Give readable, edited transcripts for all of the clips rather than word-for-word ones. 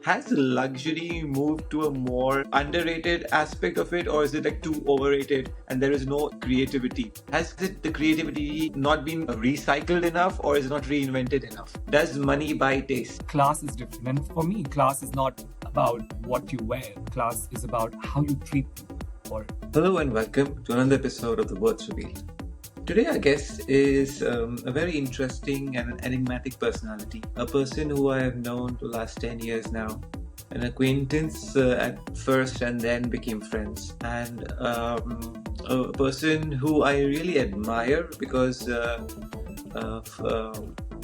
Has luxury moved to a more underrated aspect of it, or is it like too overrated and there is no creativity? Has the creativity not been recycled enough, or is it not reinvented enough? Does money buy taste? Class is different. And for me, class is not about what you wear. Class is about how you treat people. Hello and welcome to another episode of The Words Revealed. Today, our guest is a very interesting and an enigmatic personality. A person who I have known for the last 10 years now. An acquaintance at first and then became friends. And a person who I really admire because,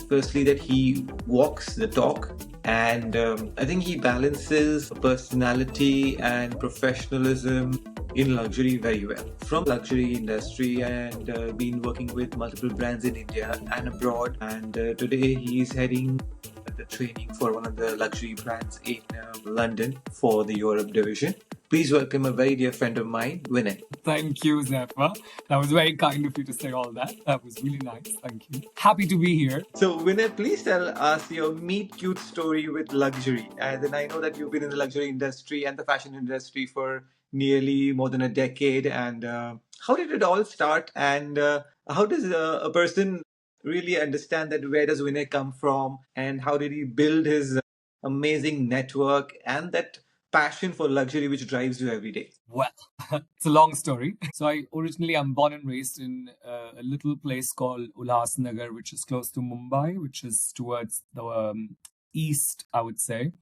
firstly, that he walks the talk. And I think he balances personality and professionalism in luxury very well. From luxury industry and been working with multiple brands in India and abroad. And today he is heading the training for one of the luxury brands in London for the Europe division. Please welcome a very dear friend of mine, Vinay. Thank you, Zephyr. That was very kind of you to say all that. That was really nice. Thank you. Happy to be here. So, Vinay, please tell us your meet cute story with luxury. And then I know that you've been in the luxury industry and the fashion industry for nearly more than a decade. And how did it all start? And how does a person really understand that where does Vinay come from? And how did he build his amazing network and that passion for luxury which drives you every day? Well, it's a long story. So I'm born and raised in a little place called Ulhasnagar, which is close to Mumbai, which is towards the east, I would say,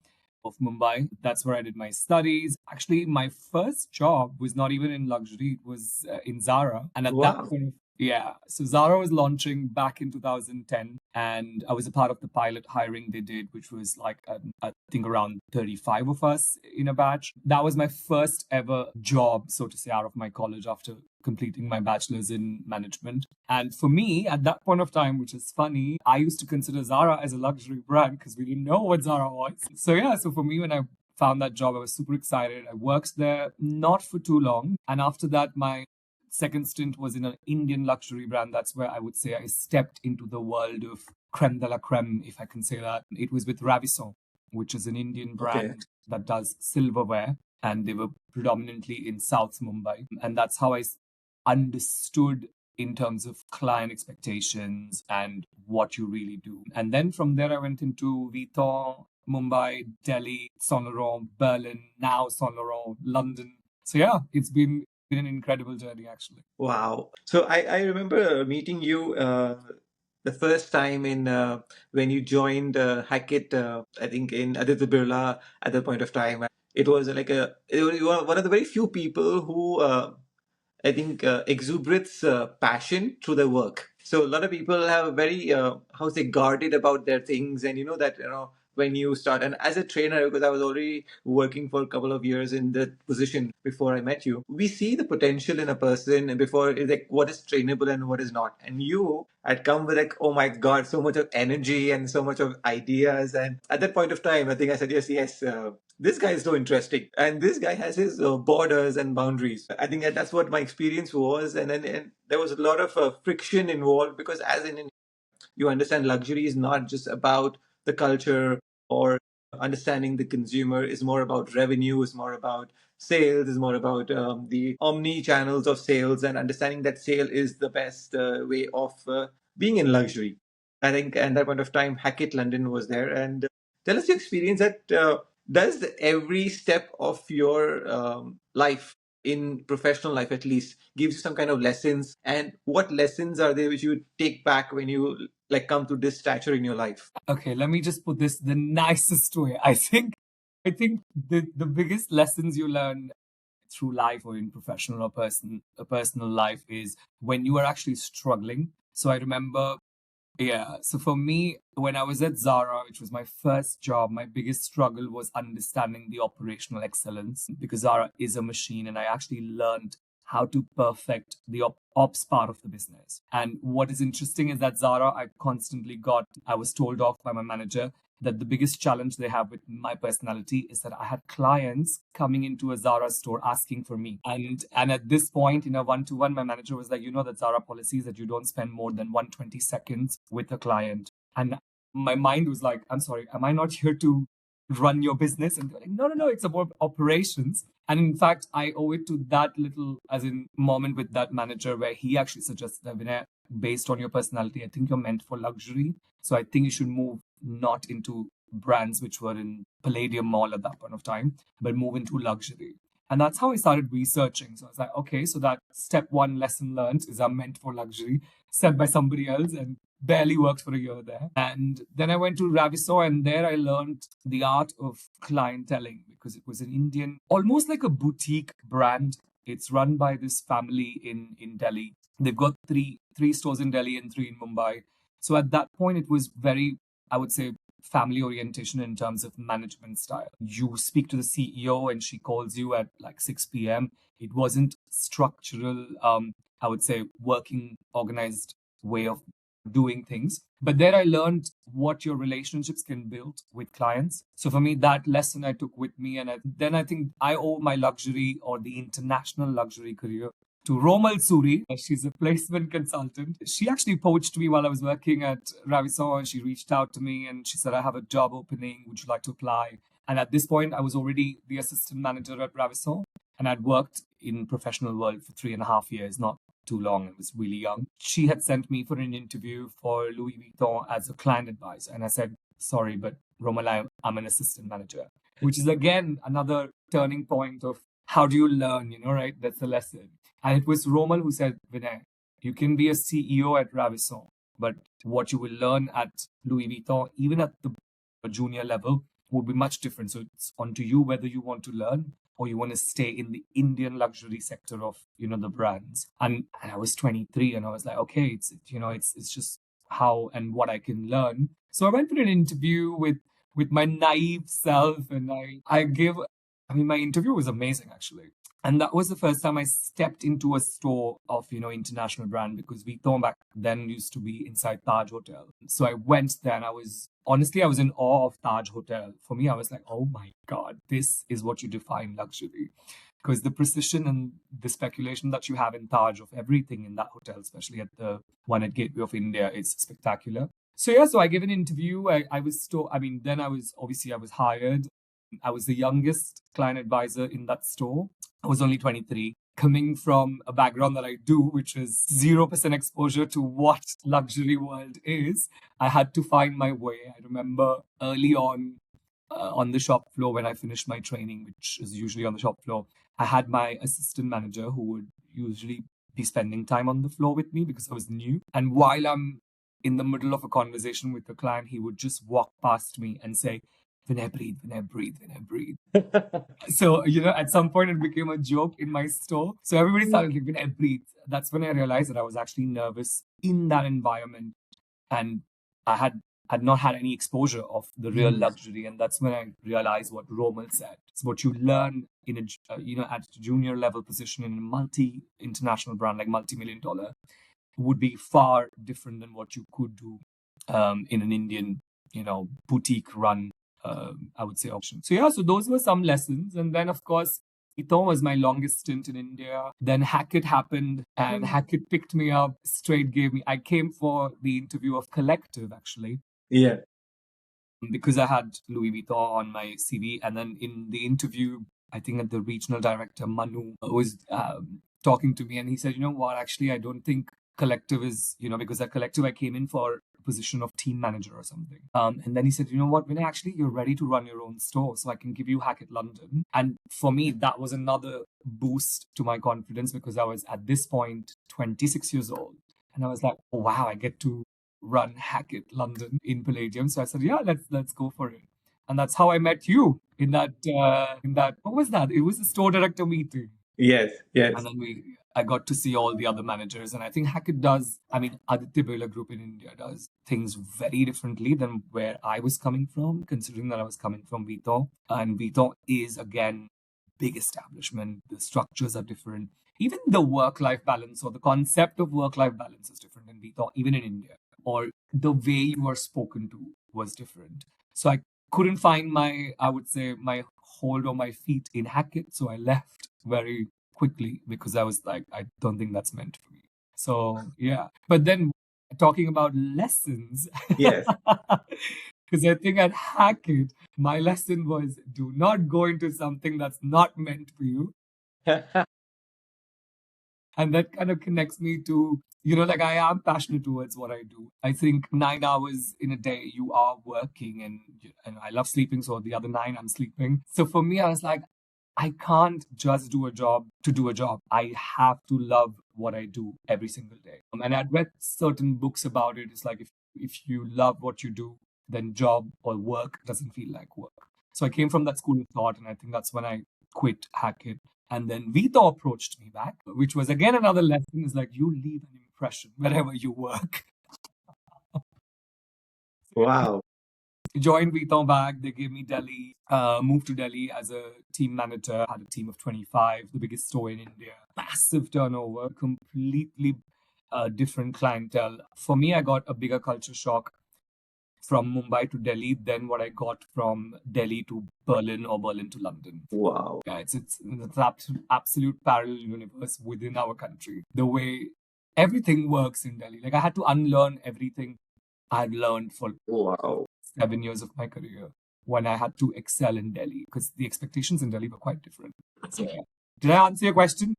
of Mumbai. That's where I did my studies. Actually, my first job was not even in luxury; it was in Zara. And at that Wow. point, yeah. So Zara was launching back in 2010, and I was a part of the pilot hiring they did, which was like I think around 35 of us in a batch. That was my first ever job, so to say, out of my college after completing my bachelor's in management. And for me, at that point of time, which is funny, I used to consider Zara as a luxury brand because we didn't know what Zara was. So yeah, so for me, when I found that job, I was super excited. I worked there not for too long. And after that, my second stint was in an Indian luxury brand. That's where I would say I stepped into the world of creme de la creme, if I can say that. It was with Ravison, which is an Indian brand that does silverware. And they were predominantly in South Mumbai. And that's how I understood in terms of client expectations and what you really do. And then from there, I went into Vuitton, Mumbai, Delhi, Saint Laurent, Berlin, now Saint Laurent, London. So yeah, it's been an incredible journey, actually. Wow. So I remember meeting you the first time in when you joined Hackett, I think in Aditya Birla at that point of time. It was like you were one of the very few people who I think exuberates passion through their work. So a lot of people have very how say guarded about their things, and you know that when you start. And as a trainer, because I was already working for a couple of years in that position before I met you, we see the potential in a person before it's like what is trainable and what is not. And you had come with like, oh my God, so much of energy and so much of ideas. And at that point of time, I think I said, yes, yes. This guy is so interesting, and this guy has his borders and boundaries. I think that's what my experience was, and then and there was a lot of friction involved because, as in you understand, luxury is not just about the culture or understanding the consumer. Is more about revenue. Is more about sales. Is more about the omni channels of sales and understanding that sale is the best way of being in luxury. I think, at that point of time, Hackett London was there, and tell us your experience that. Does every step of your life in professional life at least gives you some kind of lessons, and what lessons are there which you take back when you like come to this stature in your life? Okay, let me just put this the nicest way. I think the biggest lessons you learn through life or in professional or personal life is when you are actually struggling. So I remember, yeah. So for me, when I was at Zara, which was my first job, my biggest struggle was understanding the operational excellence because Zara is a machine, and I actually learned how to perfect the ops part of the business. And what is interesting is that Zara, I was told off by my manager that the biggest challenge they have with my personality is that I had clients coming into a Zara store asking for me. And at this point, in a one-to-one, my manager was like, that Zara policy is that you don't spend more than 120 seconds with a client. And my mind was like, I'm sorry, am I not here to run your business. And they're like, no, no, no, it's about operations. And in fact, I owe it to that little, as in, moment with that manager where he actually suggested that, Vinay, based on your personality, I think you're meant for luxury. So I think you should move not into brands which were in Palladium Mall at that point of time, but move into luxury. And that's how I started researching. So I was like, okay, so that step one lesson learned is I'm meant for luxury, said by somebody else, and barely worked for a year there. And then I went to Raviso, and there I learned the art of clienteling because it was an Indian, almost like a boutique brand. It's run by this family in Delhi. They've got three stores in Delhi and three in Mumbai. So at that point, it was very, I would say, family orientation in terms of management style. You speak to the CEO and she calls you at like 6 p.m. It wasn't structural, I would say, working organized way of doing things. But there I learned what your relationships can build with clients. So for me, that lesson I took with me. And then I think I owe my luxury or the international luxury career to Romal Suri. She's a placement consultant. She actually poached me while I was working at Raviso. She reached out to me and she said, I have a job opening. Would you like to apply? And at this point, I was already the assistant manager at Raviso. And I'd worked in professional world for 3.5 years, not too long. I was really young. She had sent me for an interview for Louis Vuitton as a client advisor. And I said, sorry, but Romal, I'm an assistant manager, which is again another turning point of how do you learn, right? That's the lesson. And it was Romal who said, Vinay, you can be a CEO at Ravison, but what you will learn at Louis Vuitton, even at the junior level, will be much different. So it's on to you whether you want to learn or you want to stay in the Indian luxury sector of, the brands. And I was 23 and I was like, okay, it's just how and what I can learn. So I went for an interview with my naive self and my interview was amazing actually. And that was the first time I stepped into a store of, international brand because Vuitton back then used to be inside Taj Hotel. So I went there and I was in awe of Taj Hotel. For me, I was like, oh my God, this is what you define luxury. Because the precision and the speculation that you have in Taj of everything in that hotel, especially at the one at Gateway of India, is spectacular. So yeah, so I gave an interview. Then I was hired. I was the youngest client advisor in that store. I was only 23, coming from a background that I do, which is 0% exposure to what luxury world is. I had to find my way. I remember early on the shop floor when I finished my training, which is usually on the shop floor, I had my assistant manager who would usually be spending time on the floor with me because I was new. And while I'm in the middle of a conversation with the client, he would just walk past me and say, Vinay, breathe, Vinay, breathe, Vinay, breathe. So, at some point it became a joke in my store. So everybody started like, Vinay, breathe. That's when I realized that I was actually nervous in that environment. And I had not had any exposure of the real luxury. And that's when I realized what Romal said. It's what you learn in at a junior level position in a multi-international brand, like multi-million-dollar, would be far different than what you could do in an Indian, boutique run, I would say, option. So yeah, so those were some lessons. And then, of course, Ito was my longest stint in India. Then Hackett happened and Hackett picked me up, I came for the interview of Collective, actually. Yeah. Because I had Louis Vuitton on my CV. And then in the interview, I think that the regional director, Manu, was talking to me and he said, you know what, actually, I don't think Collective is, because at Collective I came in for a position of team manager or something. And then he said, you know what, when actually you're ready to run your own store, so I can give you Hackett London. And for me, that was another boost to my confidence because I was at this point 26 years old. And I was like, oh, wow, I get to run Hackett London in Palladium. So I said, yeah, let's go for it. And that's how I met you in that what was that? It was a store director meeting. Yes, yes. And then I got to see all the other managers. And I think Hackett does, Aditya Birla Group in India does things very differently than where I was coming from, considering that I was coming from Vuitton. And Vuitton is, again, big establishment. The structures are different. Even the work-life balance or the concept of work-life balance is different in Vuitton, even in India. Or the way you are spoken to was different. So I couldn't find my hold or my feet in Hackett. So I left very quickly because I was like, I don't think that's meant for me. So yeah. But then talking about lessons. Yes. Because I think at Hackett, my lesson was do not go into something that's not meant for you. And that kind of connects me to, like I am passionate towards what I do. I think 9 hours in a day you are working, and I love sleeping. So the other nine I'm sleeping. So for me, I was like, I can't just do a job to do a job. I have to love what I do every single day. And I'd read certain books about it. It's like if you love what you do, then job or work doesn't feel like work. So I came from that school of thought, and I think that's when I quit Hackett. And then Vito approached me back, which was again another lesson. Is like you leave an impression wherever you work. Wow. Joined Viton back. They gave me Delhi, moved to Delhi as a team manager, had a team of 25, the biggest store in India. Massive turnover, completely different clientele. For me, I got a bigger culture shock from Mumbai to Delhi than what I got from Delhi to Berlin or Berlin to London. Wow. Yeah, it's absolute parallel universe within our country. The way everything works in Delhi. Like I had to unlearn everything I'd learned for Wow. 7 years of my career when I had to excel in Delhi because the expectations in Delhi were quite different. So, yeah. Did I answer your question?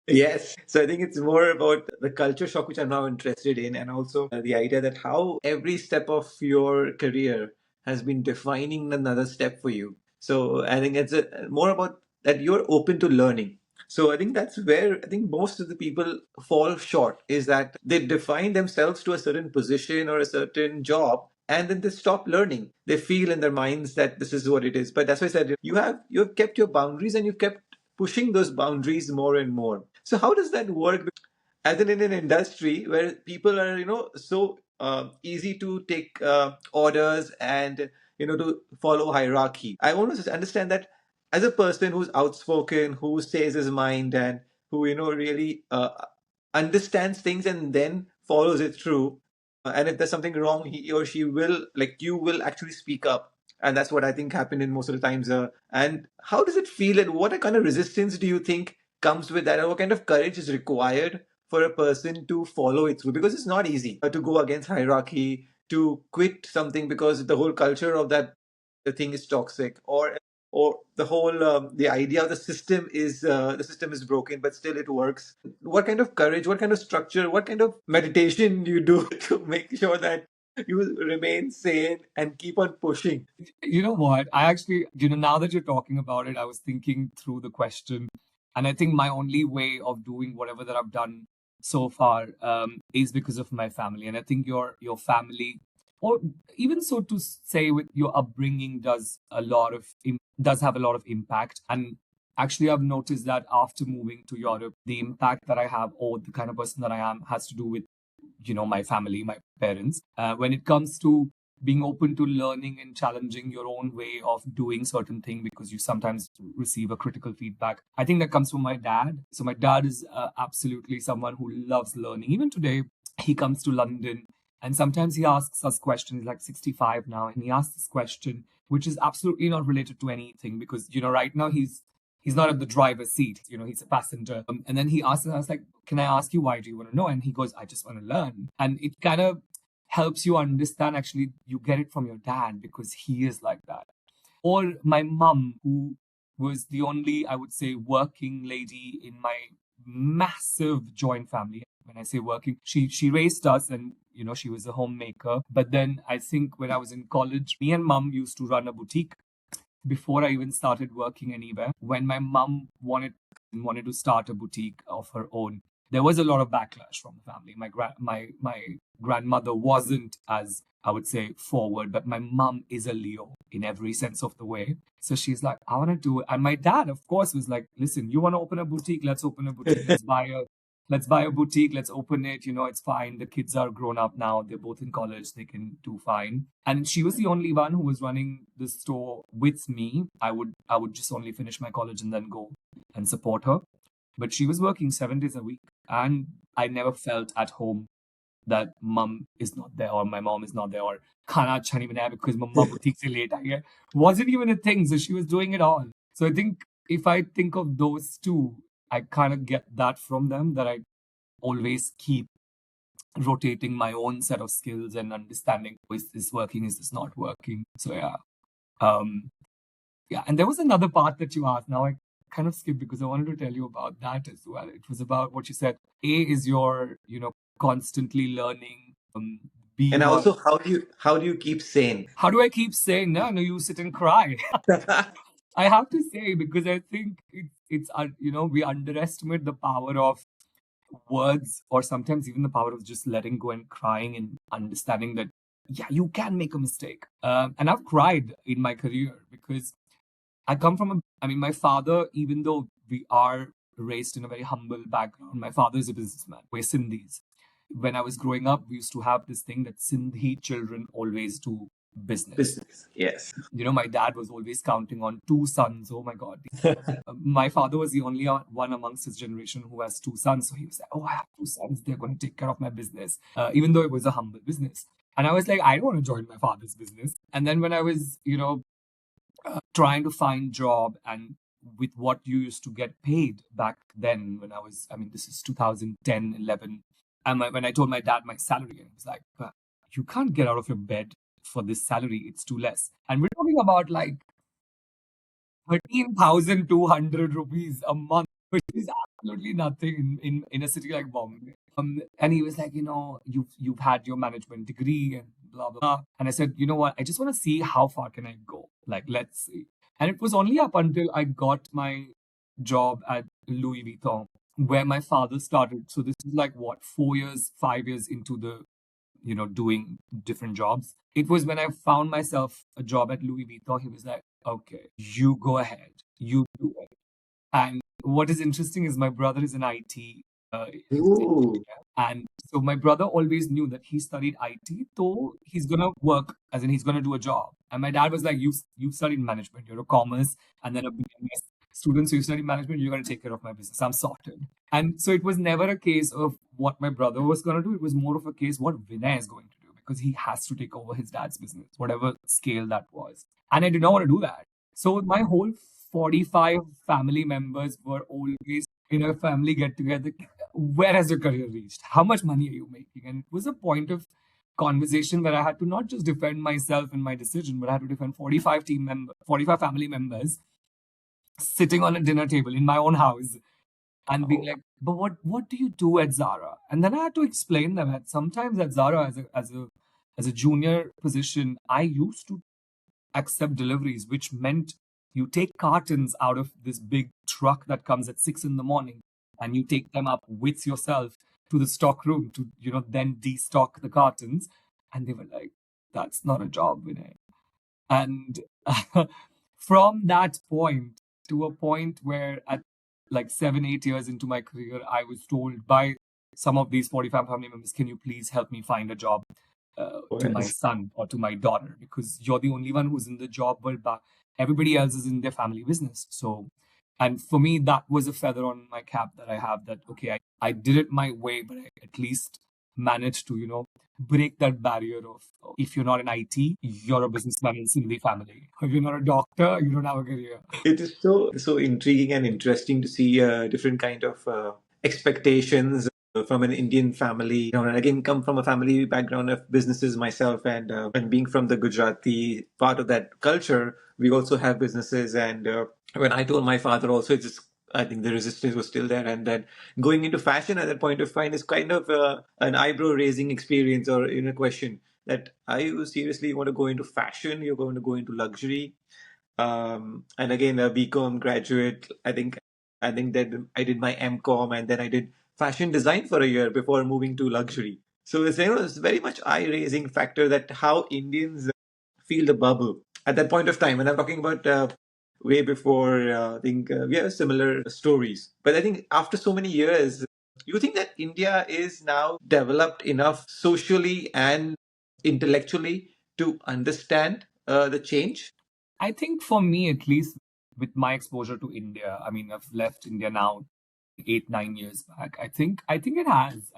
Yes. So I think it's more about the culture shock, which I'm now interested in, and also the idea that how every step of your career has been defining another step for you. So I think it's more about that you're open to learning. So I think that's where I think most of the people fall short is that they define themselves to a certain position or a certain job, and then they stop learning. They feel in their minds that this is what it is. But that's why I said you have kept your boundaries, and you've kept pushing those boundaries more and more. So how does that work? As in an industry where people are, so easy to take orders and to follow hierarchy. I want to understand that as a person who's outspoken, who says his mind, and who really understands things and then follows it through. And if there's something wrong, he or she will, like, you will actually speak up. And that's what I think happened in most of the times. And how does it feel, and what kind of resistance do you think comes with that, and what kind of courage is required for a person to follow it through? Because it's not easy to go against hierarchy, to quit something because the whole culture of that the thing is toxic, or the whole the idea of the system is broken, but still it works. What kind of courage, what kind of structure, what kind of meditation you do to make sure that you remain sane and keep on pushing? You know what? I actually, now that you're talking about it, I was thinking through the question. And I think my only way of doing whatever that I've done so far is because of my family. And I think your family, or even so to say, with your upbringing, does have a lot of impact. And actually, I've noticed that after moving to Europe, the impact that I have, or the kind of person that I am, has to do with my family, my parents. When it comes to being open to learning and challenging your own way of doing certain thing because you sometimes receive a critical feedback, I think that comes from my dad. So my dad is absolutely someone who loves learning. Even today, he comes to London and sometimes he asks us questions. He's like 65 now, and he asks this question which is absolutely not related to anything because right now he's not at the driver's seat. He's a passenger. And then he asked us, I was like, can I ask you, why do you want to know? And he goes, I just want to learn. And it kind of helps you understand, actually, you get it from your dad because he is like that. Or my mum, who was the only, I would say, working lady in my massive joint family. When I say working, she raised us, and she was a homemaker. But then I think when I was in college, me and mum used to run a boutique before I even started working anywhere. When my mum wanted to start a boutique of her own, there was a lot of backlash from the family. My grandmother wasn't, as I would say, forward, but my mum is a Leo in every sense of the way. So she's like, I want to do it. And my dad, of course, was like, listen, you want to open a boutique? Let's open a boutique. Let's buy a boutique. Let's open it. It's fine. The kids are grown up now. They're both in college. They can do fine. And she was the only one who was running the store with me. I would just only finish my college and then go and support her. But she was working 7 days a week. And I never felt at home that mum is not there or my mom is not there or khana acha nahi banaya because mumma boutique se late aayi hai. Wasn't even a thing. So she was doing it all. So I think if I think of those two, I kind of get that from them, that I always keep rotating my own set of skills and understanding, is this working, is this not working? So yeah. Um, yeah, and there was another part that you asked. Now I kind of skipped because I wanted to tell you about that as well. It was about what you said. A is your, constantly learning. B And was, also, how do you keep sane? how do I keep saying no? No, you sit and cry. I have to say, because I think we underestimate the power of words, or sometimes even the power of just letting go and crying and understanding that, yeah, you can make a mistake. And I've cried in my career because I come from my father, even though we are raised in a very humble background, my father is a businessman. We're Sindhis. When I was growing up, we used to have this thing that Sindhi children always do business. Business, yes. My dad was always counting on two sons. Oh my God. My father was the only one amongst his generation who has two sons. So he was like, oh, I have two sons. They're going to take care of my business, even though it was a humble business. And I was like, I don't want to join my father's business. And then when I was, trying to find job, and with what you used to get paid back then, when this is 2010, 11. And when I told my dad my salary, and he was like, but you can't get out of your bed for this salary. It's too less. And we're talking about like 13,200 rupees a month, which is absolutely nothing in a city like Bombay. And he was like, you've had your management degree and blah blah blah. And I said, you know what? I just want to see how far can I go. Like, let's see. And it was only up until I got my job at Louis Vuitton where my father started. So this is like what, 4 years, 5 years into the doing different jobs. It was when I found myself a job at Louis Vuitton, he was like, okay, you go ahead, you do it. And what is interesting is my brother is an IT Ooh. and so my brother always knew that he studied IT, so he's gonna work, as in he's gonna do a job. And my dad was like, you studied management, you're a commerce and then a BMS student, so you study management, you're gonna take care of my business. I'm sorted. And so it was never a case of what my brother was gonna do. It was more of a case what Vinay is going to do, because he has to take over his dad's business, whatever scale that was. And I did not want to do that. So my whole 45 family members were always in a family get together. Where has your career reached? How much money are you making? And it was a point of conversation where I had to not just defend myself and my decision, but I had to defend 45 family members sitting on a dinner table in my own house and being Oh, like, but what do you do at Zara? And then I had to explain them that sometimes at Zara as a junior position, I used to accept deliveries, which meant you take cartons out of this big truck that comes at 6 in the morning and you take them up with yourself to the stock room to, then destock the cartons. And they were like, that's not a job, Vinay. And from that point to a point where at like 7, 8 years into my career, I was told by some of these 45 family members, can you please help me find a job to my yes. son or to my daughter? Because you're the only one who's in the job world, but everybody else is in their family business. So, and for me, that was a feather on my cap that I have that, okay, I did it my way, but I at least managed to, break that barrier of if you're not in IT, you're a businessman in Sindhi family. If you're not a doctor, you don't have a career. It is so intriguing and interesting to see different kind of expectations from an Indian family. And again, come from a family background of businesses myself, and being from the Gujarati part of that culture, we also have businesses. And when I told my father, also, it's just, I think the resistance was still there, and then going into fashion at that point of time is kind of an eyebrow raising experience, or question that, are you seriously want to go into fashion? You're going to go into luxury? And again, a BCom graduate. I think that I did my MCom, and then I did fashion design for a year before moving to luxury. So it's very much eye-raising factor that how Indians feel the bubble at that point of time. And I'm talking about way before. I think we have similar stories. But I think after so many years, you think that India is now developed enough socially and intellectually to understand the change? I think for me, at least with my exposure to India, I've left India now 8, 9 years back. I think it has.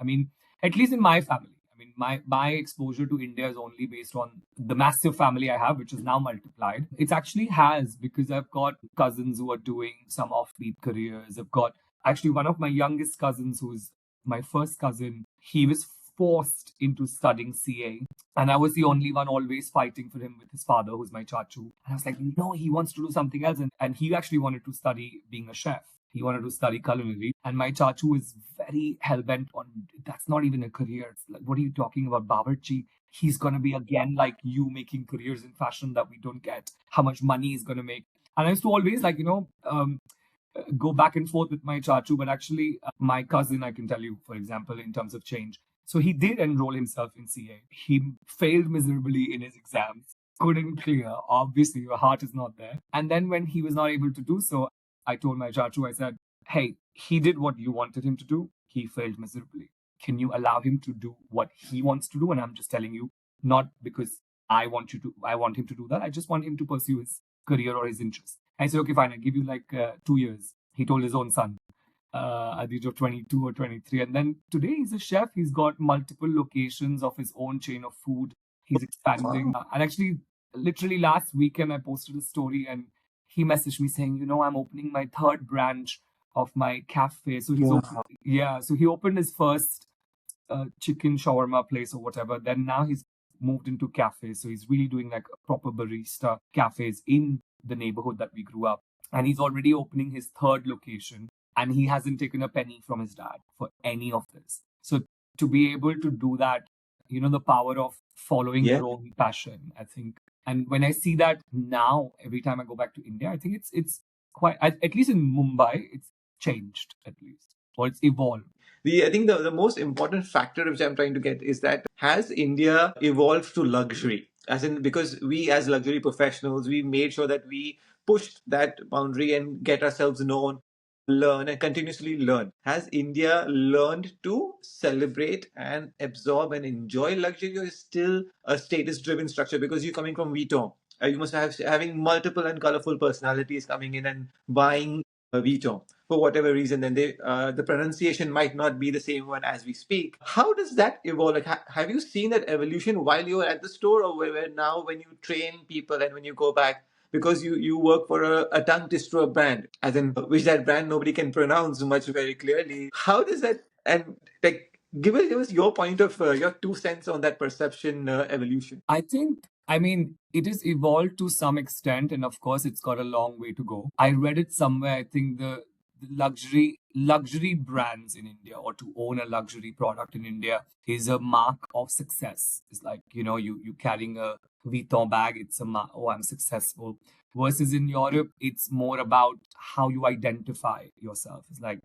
At least in my family. My exposure to India is only based on the massive family I have, which is now multiplied. It actually has, because I've got cousins who are doing some offbeat careers. I've got actually one of my youngest cousins, who's my first cousin. He was forced into studying CA. And I was the only one always fighting for him with his father, who's my chachu. And I was like, no, he wants to do something else. And he actually wanted to study being a chef. He wanted to study culinary. And my chachu is very hell bent on that's not even a career. It's like, what are you talking about, Bawarchi? He's going to be again like you making careers in fashion that we don't get. How much money he's going to make. And I used to always like, go back and forth with my chachu, but actually, my cousin, I can tell you, for example, in terms of change. So he did enroll himself in CA. He failed miserably in his exams, couldn't clear. Obviously, your heart is not there. And then when he was not able to do so, I told my chachu, I said, hey, he did what you wanted him to do. He failed miserably. Can you allow him to do what he wants to do? And I'm just telling you, not because I want him to do that. I just want him to pursue his career or his interest. I said, okay, fine, I'll give you like 2 years. He told his own son at the age of 22 or 23. And then today he's a chef. He's got multiple locations of his own chain of food. He's expanding. Wow. And actually, literally last weekend, I posted a story and he messaged me saying, I'm opening my third branch of my cafe. So Wow. so he opened his first chicken shawarma place or whatever. Then now he's moved into cafes. So he's really doing like proper barista cafes in the neighborhood that we grew up. And he's already opening his third location. And he hasn't taken a penny from his dad for any of this. So to be able to do that, the power of following Yeah. your own passion, I think. And when I see that now, every time I go back to India, I think it's quite, at least in Mumbai, it's changed at least, or it's evolved. I think the most important factor which I'm trying to get is that has India evolved to luxury? As in, because we as luxury professionals, we made sure that we pushed that boundary and get ourselves known, learn, and continuously learn. Has India learned to celebrate and absorb and enjoy luxury, or is still a status driven structure? Because you're coming from Vuitton. You must have having multiple and colorful personalities coming in and buying Vuitton for whatever reason, then the pronunciation might not be the same one as we speak. How does that evolve? Like, have you seen that evolution while you were at the store, or where now when you train people and when you go back? Because you work for a tongue twister brand, as in which that brand nobody can pronounce much very clearly. How does that and like give us your point of your 2 cents on that perception evolution? I think, I mean, it is evolved to some extent, and of course, it's got a long way to go. I read it somewhere. I think the luxury brands in India, or to own a luxury product in India, is a mark of success. It's like you carrying a Vuitton bag. It's a mark. Oh, I'm successful. Versus in Europe, it's more about how you identify yourself. It's like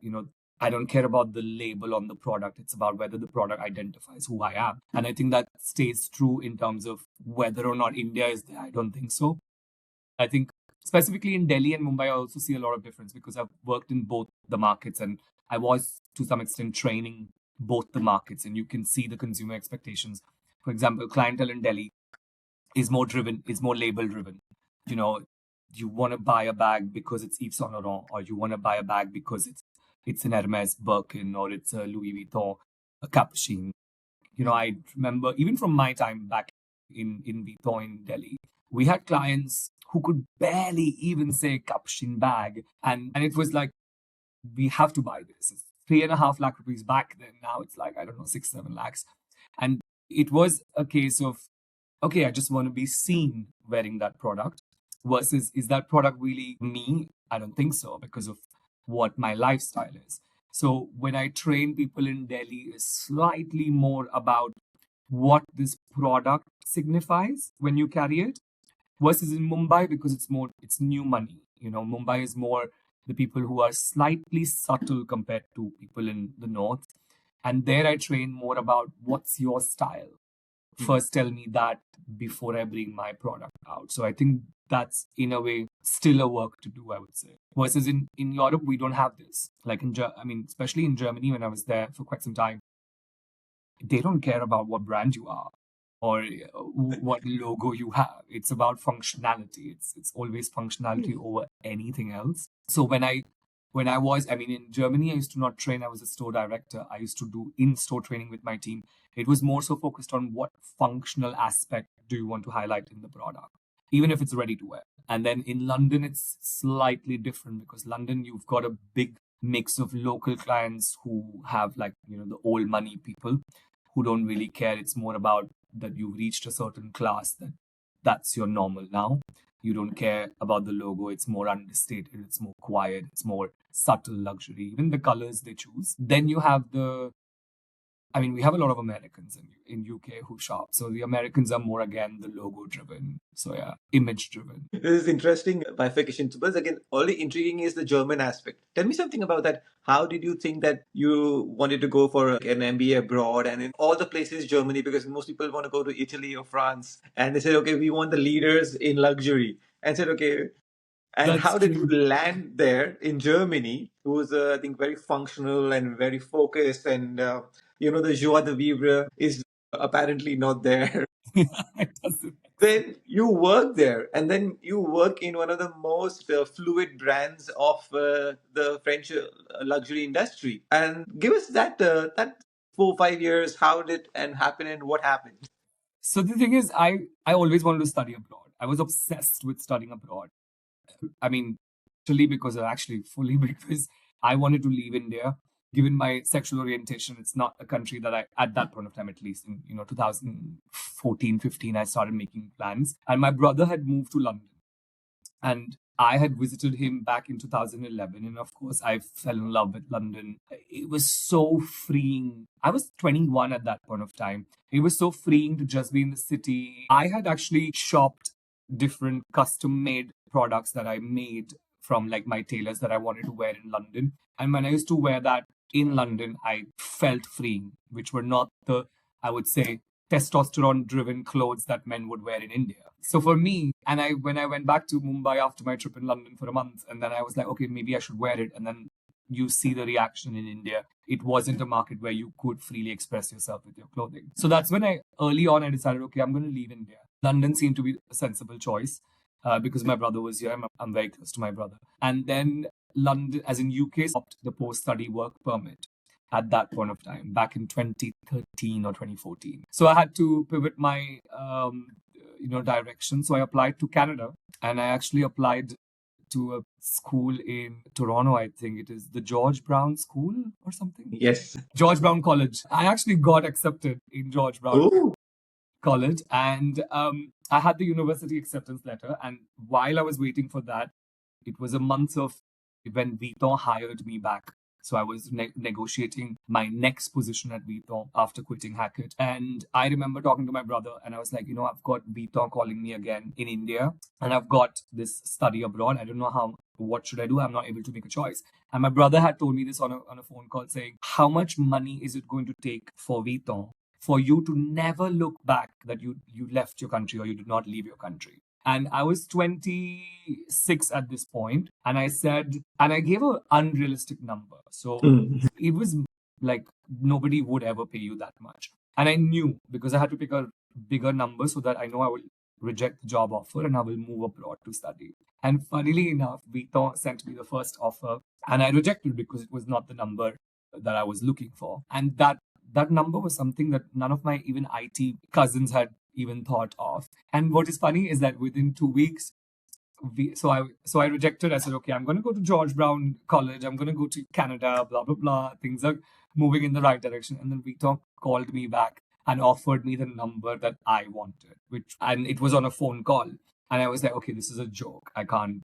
I don't care about the label on the product. It's about whether the product identifies who I am. And I think that stays true in terms of whether or not India is there. I don't think so. I think specifically in Delhi and Mumbai, I also see a lot of difference because I've worked in both the markets and I was to some extent training both the markets, and you can see the consumer expectations. For example, clientele in Delhi is more label driven. You know, you want to buy a bag because it's Yves Saint Laurent, or you want to buy a bag because it's an Hermes Birkin, or it's a Louis Vuitton, a Capuchin. I remember even from my time back in Vuitton in Delhi, we had clients who could barely even say Capuchin bag, and it was like we have to buy this. It's 3.5 lakh rupees back then. Now it's like I don't know 6-7 lakhs, and it was a case of okay, I just want to be seen wearing that product versus is that product really me? I don't think so because of what my lifestyle is. So when I train people in Delhi, is slightly more about what this product signifies when you carry it versus in Mumbai because it's new money. Mumbai is more the people who are slightly subtle compared to people in the north. And there I train more about what's your style. First tell me that before I bring my product out. So I think that's in a way still a work to do, I would say. Versus in Europe, we don't have this. Like I mean, especially in Germany, when I was there for quite some time, they don't care about what brand you are or what logo you have. It's about functionality. It's always functionality over anything else. So when I was, I mean, in Germany, I used to not train. I was a store director. I used to do in-store training with my team. It was more so focused on what functional aspect do you want to highlight in the product, even if it's ready to wear. And then in London, it's slightly different because London, you've got a big mix of local clients who have like, the old money people who don't really care. It's more about that you've reached a certain class, that's your normal now. You don't care about the logo. It's more understated. It's more quiet. It's more subtle luxury. Even the colors they choose. Then you have we have a lot of Americans in UK who shop. So the Americans are more, again, the logo driven. So yeah, image driven. This is interesting bifurcation. But again, only intriguing is the German aspect. Tell me something about that. How did you think that you wanted to go for an MBA abroad and in all the places Germany? Because most people want to go to Italy or France, and they said, okay, we want the leaders in luxury, and said, okay. And That's how did you true. land there in Germany? Who's I think very functional and very focused, and the joie de vivre is apparently not there. It doesn't. Then you work there, and then you work in one of the most fluid brands of the French luxury industry. And give us that 4 5 years. How did and happen, and what happened? So the thing is, I always wanted to study abroad. I was obsessed with studying abroad. I mean, actually, fully because I wanted to leave India. Given my sexual orientation, it's not a country that at that point of time, at least in 2014, 15, I started making plans. And my brother had moved to London, and I had visited him back in 2011. And of course, I fell in love with London. It was so freeing. I was 21 at that point of time. It was so freeing to just be in the city. I had actually shopped different custom made products that I made from like my tailors that I wanted to wear in London. And when I used to wear that in London, I felt freeing, which were not the, I would say, testosterone driven clothes that men would wear in India. So for me, and I when I went back to Mumbai after my trip in London for a month, and then I was like, okay, maybe I should wear it. And then you see the reaction in India. It wasn't a market where you could freely express yourself with your clothing. So that's when early on, I decided, okay, I'm going to leave India. London seemed to be a sensible choice because my brother was here. I'm very close to my brother. And then London, as in UK, stopped the post-study work permit at that point of time, back in 2013 or 2014. So I had to pivot my direction. So I applied to Canada, and I actually applied to a school in Toronto. I think it is the George Brown School or something. Yes. George Brown College. I actually got accepted in George Brown Oh. College, and I had the university acceptance letter. And while I was waiting for that, it was a month of when Vuitton hired me back. So I was negotiating my next position at Vuitton after quitting Hackett. And I remember talking to my brother, and I was like, I've got Vuitton calling me again in India, and I've got this study abroad. I don't know what should I do? I'm not able to make a choice. And my brother had told me this on a phone call saying, how much money is it going to take for Vuitton for you to never look back that you left your country or you did not leave your country? And I was 26 at this point, and I said, and I gave an unrealistic number. So it was like nobody would ever pay you that much. And I knew because I had to pick a bigger number so that I know I will reject the job offer and I will move abroad to study. And funnily enough, Vuitton sent me the first offer, and I rejected because it was not the number that I was looking for. And that number was something that none of my even IT cousins had even thought of. And what is funny is that within 2 weeks, so I rejected. I said, okay, I'm going to go to George Brown College. I'm going to go to Canada. Blah blah blah. Things are moving in the right direction. And then Vito called me back and offered me the number that I wanted, and it was on a phone call. And I was like, okay, this is a joke. I can't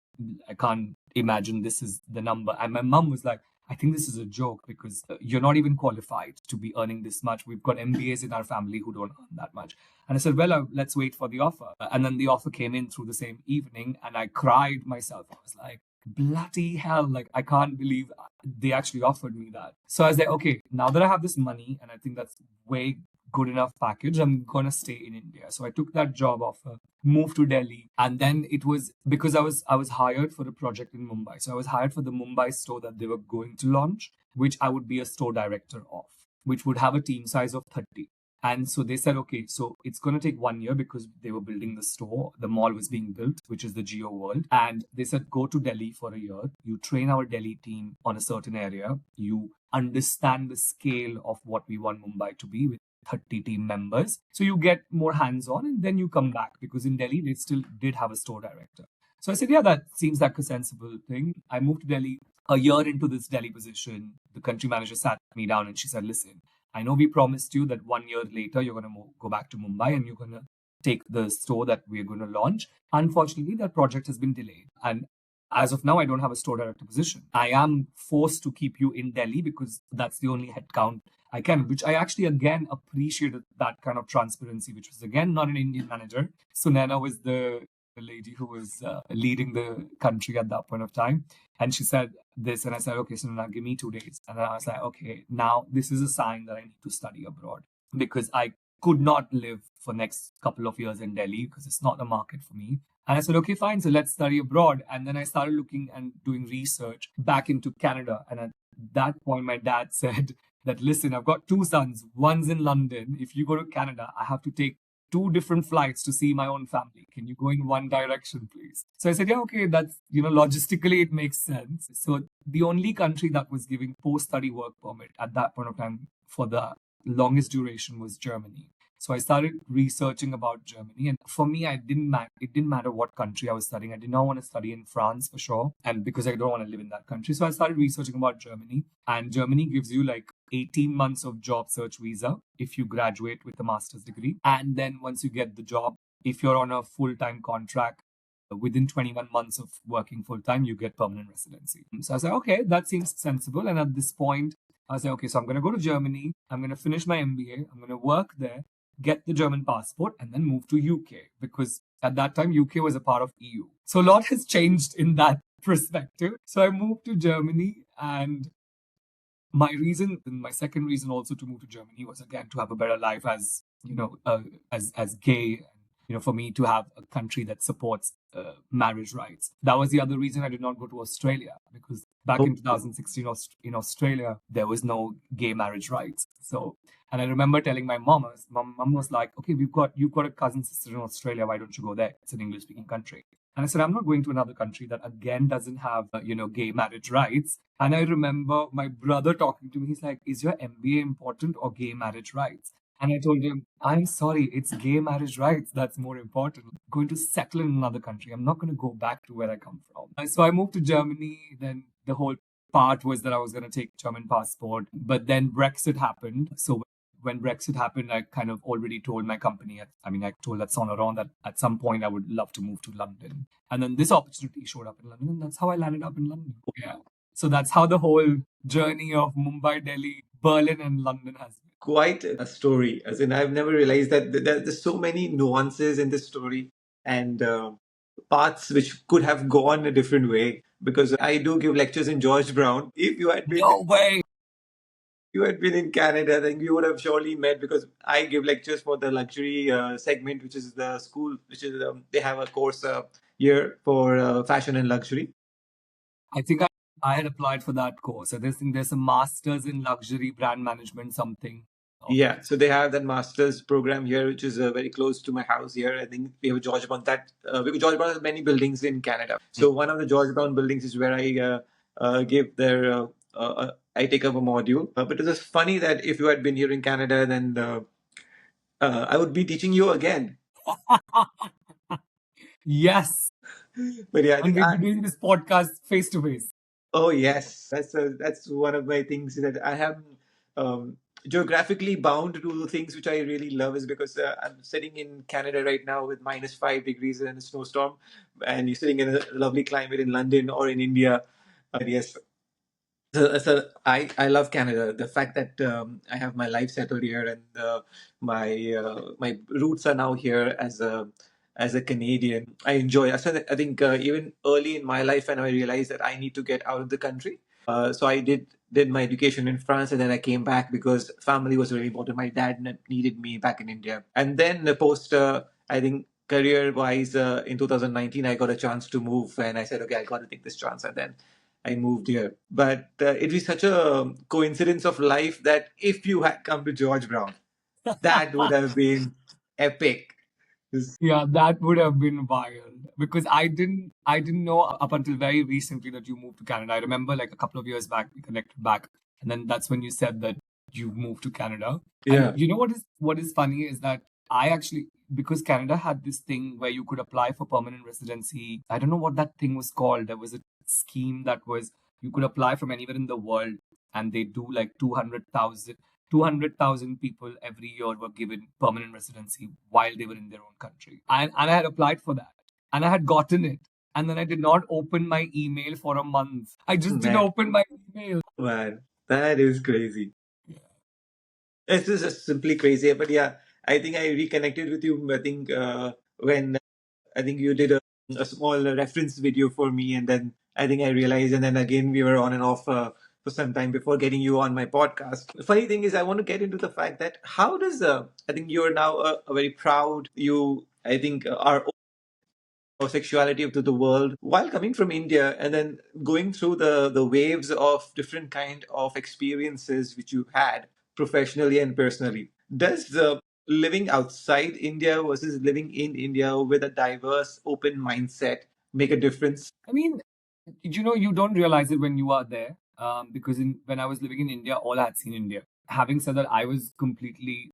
imagine this is the number. And my mom was like, I think this is a joke because you're not even qualified to be earning this much. We've got MBAs in our family who don't earn that much. And I said, well, let's wait for the offer. And then the offer came in through the same evening, and I cried myself. I was like, bloody hell, like, I can't believe they actually offered me that. So I was like, okay, now that I have this money, and I think that's way good enough package, I'm gonna stay in India. So I took that job offer, moved to Delhi, and then it was because I was hired for a project in Mumbai. So I was hired for the Mumbai store that they were going to launch, which I would be a store director of, which would have a team size of 30. And so they said, okay, so it's going to take 1 year because they were building the store. The mall was being built, which is the Geo World. And they said, go to Delhi for a year. You train our Delhi team on a certain area. You understand the scale of what we want Mumbai to be with 30 team members. So you get more hands-on, and then you come back because in Delhi, they still did have a store director. So I said, yeah, that seems like a sensible thing. I moved to Delhi. A year into this Delhi position, the country manager sat me down and she said, listen, I know we promised you that 1 year later you're going to go back to Mumbai and you're going to take the store that we're going to launch. Unfortunately, that project has been delayed. And as of now, I don't have a store director position. I am forced to keep you in Delhi because that's the only headcount I can, which I actually again appreciated that kind of transparency, which was again not an Indian manager. Sunana was the lady who was leading the country at that point of time. And she said this, and I said, okay, Sunana, give me 2 days. And then I was like, okay, now this is a sign that I need to study abroad because I could not live for next couple of years in Delhi because it's not the market for me. And I said, okay, fine. So let's study abroad. And then I started looking and doing research back into Canada. And at that point, my dad said that, listen, I've got two sons. One's in London. If you go to Canada, I have to take two different flights to see my own family. Can you go in one direction, please? So I said, yeah, okay, that's, logistically it makes sense. So the only country that was giving post-study work permit at that point of time for the longest duration was Germany. So I started researching about Germany, and for me, it didn't matter what country I was studying. I did not want to study in France for sure, and because I don't want to live in that country. So I started researching about Germany, and Germany gives you like 18 months of job search visa if you graduate with a master's degree, and then once you get the job, if you're on a full-time contract, within 21 months of working full time, you get permanent residency. So I said, okay, that seems sensible. And at this point, I said, okay, so I'm going to go to Germany. I'm going to finish my MBA. I'm going to work there, get the German passport, and then move to UK because at that time, UK was a part of EU. So a lot has changed in that perspective. So I moved to Germany, and my second reason also to move to Germany was again to have a better life as, as gay, for me to have a country that supports marriage rights. That was the other reason I did not go to Australia because back in 2016 in Australia, there was no gay marriage rights. So, and I remember telling my mom was like, okay, you've got a cousin sister in Australia. Why don't you go there? It's an English speaking country. And I said, I'm not going to another country that again doesn't have, gay marriage rights. And I remember my brother talking to me. He's like, is your MBA important or gay marriage rights? And I told him, I'm sorry, it's gay marriage rights that's more important. I'm going to settle in another country. I'm not going to go back to where I come from. So I moved to Germany. Then the whole part was that I was going to take German passport. But then Brexit happened. So when Brexit happened, I kind of already told my company, I told that Sonoron that at some point I would love to move to London. And then this opportunity showed up in London, and that's how I landed up in London. Yeah. So that's how the whole journey of Mumbai, Delhi, Berlin, and London has been. Quite a story. As in, I've never realized that there's so many nuances in this story and paths which could have gone a different way. Because I do give lectures in George Brown. If No way. you had been in Canada, then you would have surely met because I give lectures for the luxury segment, which is the school, which is they have a course here for fashion and luxury. I think I had applied for that course. I think there's a master's in luxury brand management, something. Yeah, so they have that master's program here, which is very close to my house here. I think we have a George Brown. Because George Brown has many buildings in Canada. So one of the George Brown buildings is where I give their. I take up a module. But it was funny that if you had been here in Canada, then I would be teaching you again. Yes. But yeah, I And think we'll be doing this podcast face to face. oh yes, that's one of my things that I have geographically bound to do things which I really love is because I'm sitting in Canada right now with -5 degrees and a snowstorm, and you're sitting in a lovely climate in London or in India. Yes, so I love Canada. The fact that I have my life settled here and my roots are now here as a Canadian. I enjoy. I think even early in my life when I realized that I need to get out of the country. So I did my education in France and then I came back because family was really important. My dad needed me back in India, and then post I think career wise in 2019 I got a chance to move and I said okay I got to take this chance and then I moved here. But it was such a coincidence of life that if you had come to George Brown, that would have been epic. Yeah, that would have been wild because I didn't know up until very recently that you moved to Canada. I remember like a couple of years back we connected back, and then that's when you said that you moved to Canada. And Yeah. you know what is funny is that I actually, because Canada had this thing where you could apply for permanent residency. I don't know what that thing was called. There was a scheme that was you could apply from anywhere in the world, and they do like 200,000 people every year were given permanent residency while they were in their own country. And I had applied for that and I had gotten it. And then I did not open my email for a month. I just didn't Man, open my email. man, that is crazy. It's just simply crazy. But yeah, I think I reconnected with you. I think when I think you did a small reference video for me, and then I think I realized, and then again we were on and off for some time before getting you on my podcast. The funny thing is, I want to get into the fact that how does I think you're now a very proud you. I think are sexuality to the world while coming from India and then going through the waves of different kind of experiences which you had professionally and personally. Does the living outside India versus living in India with a diverse, open mindset make a difference? I mean, you don't realize it when you are there. Because when I was living in India, all I had seen India. Having said that, I was completely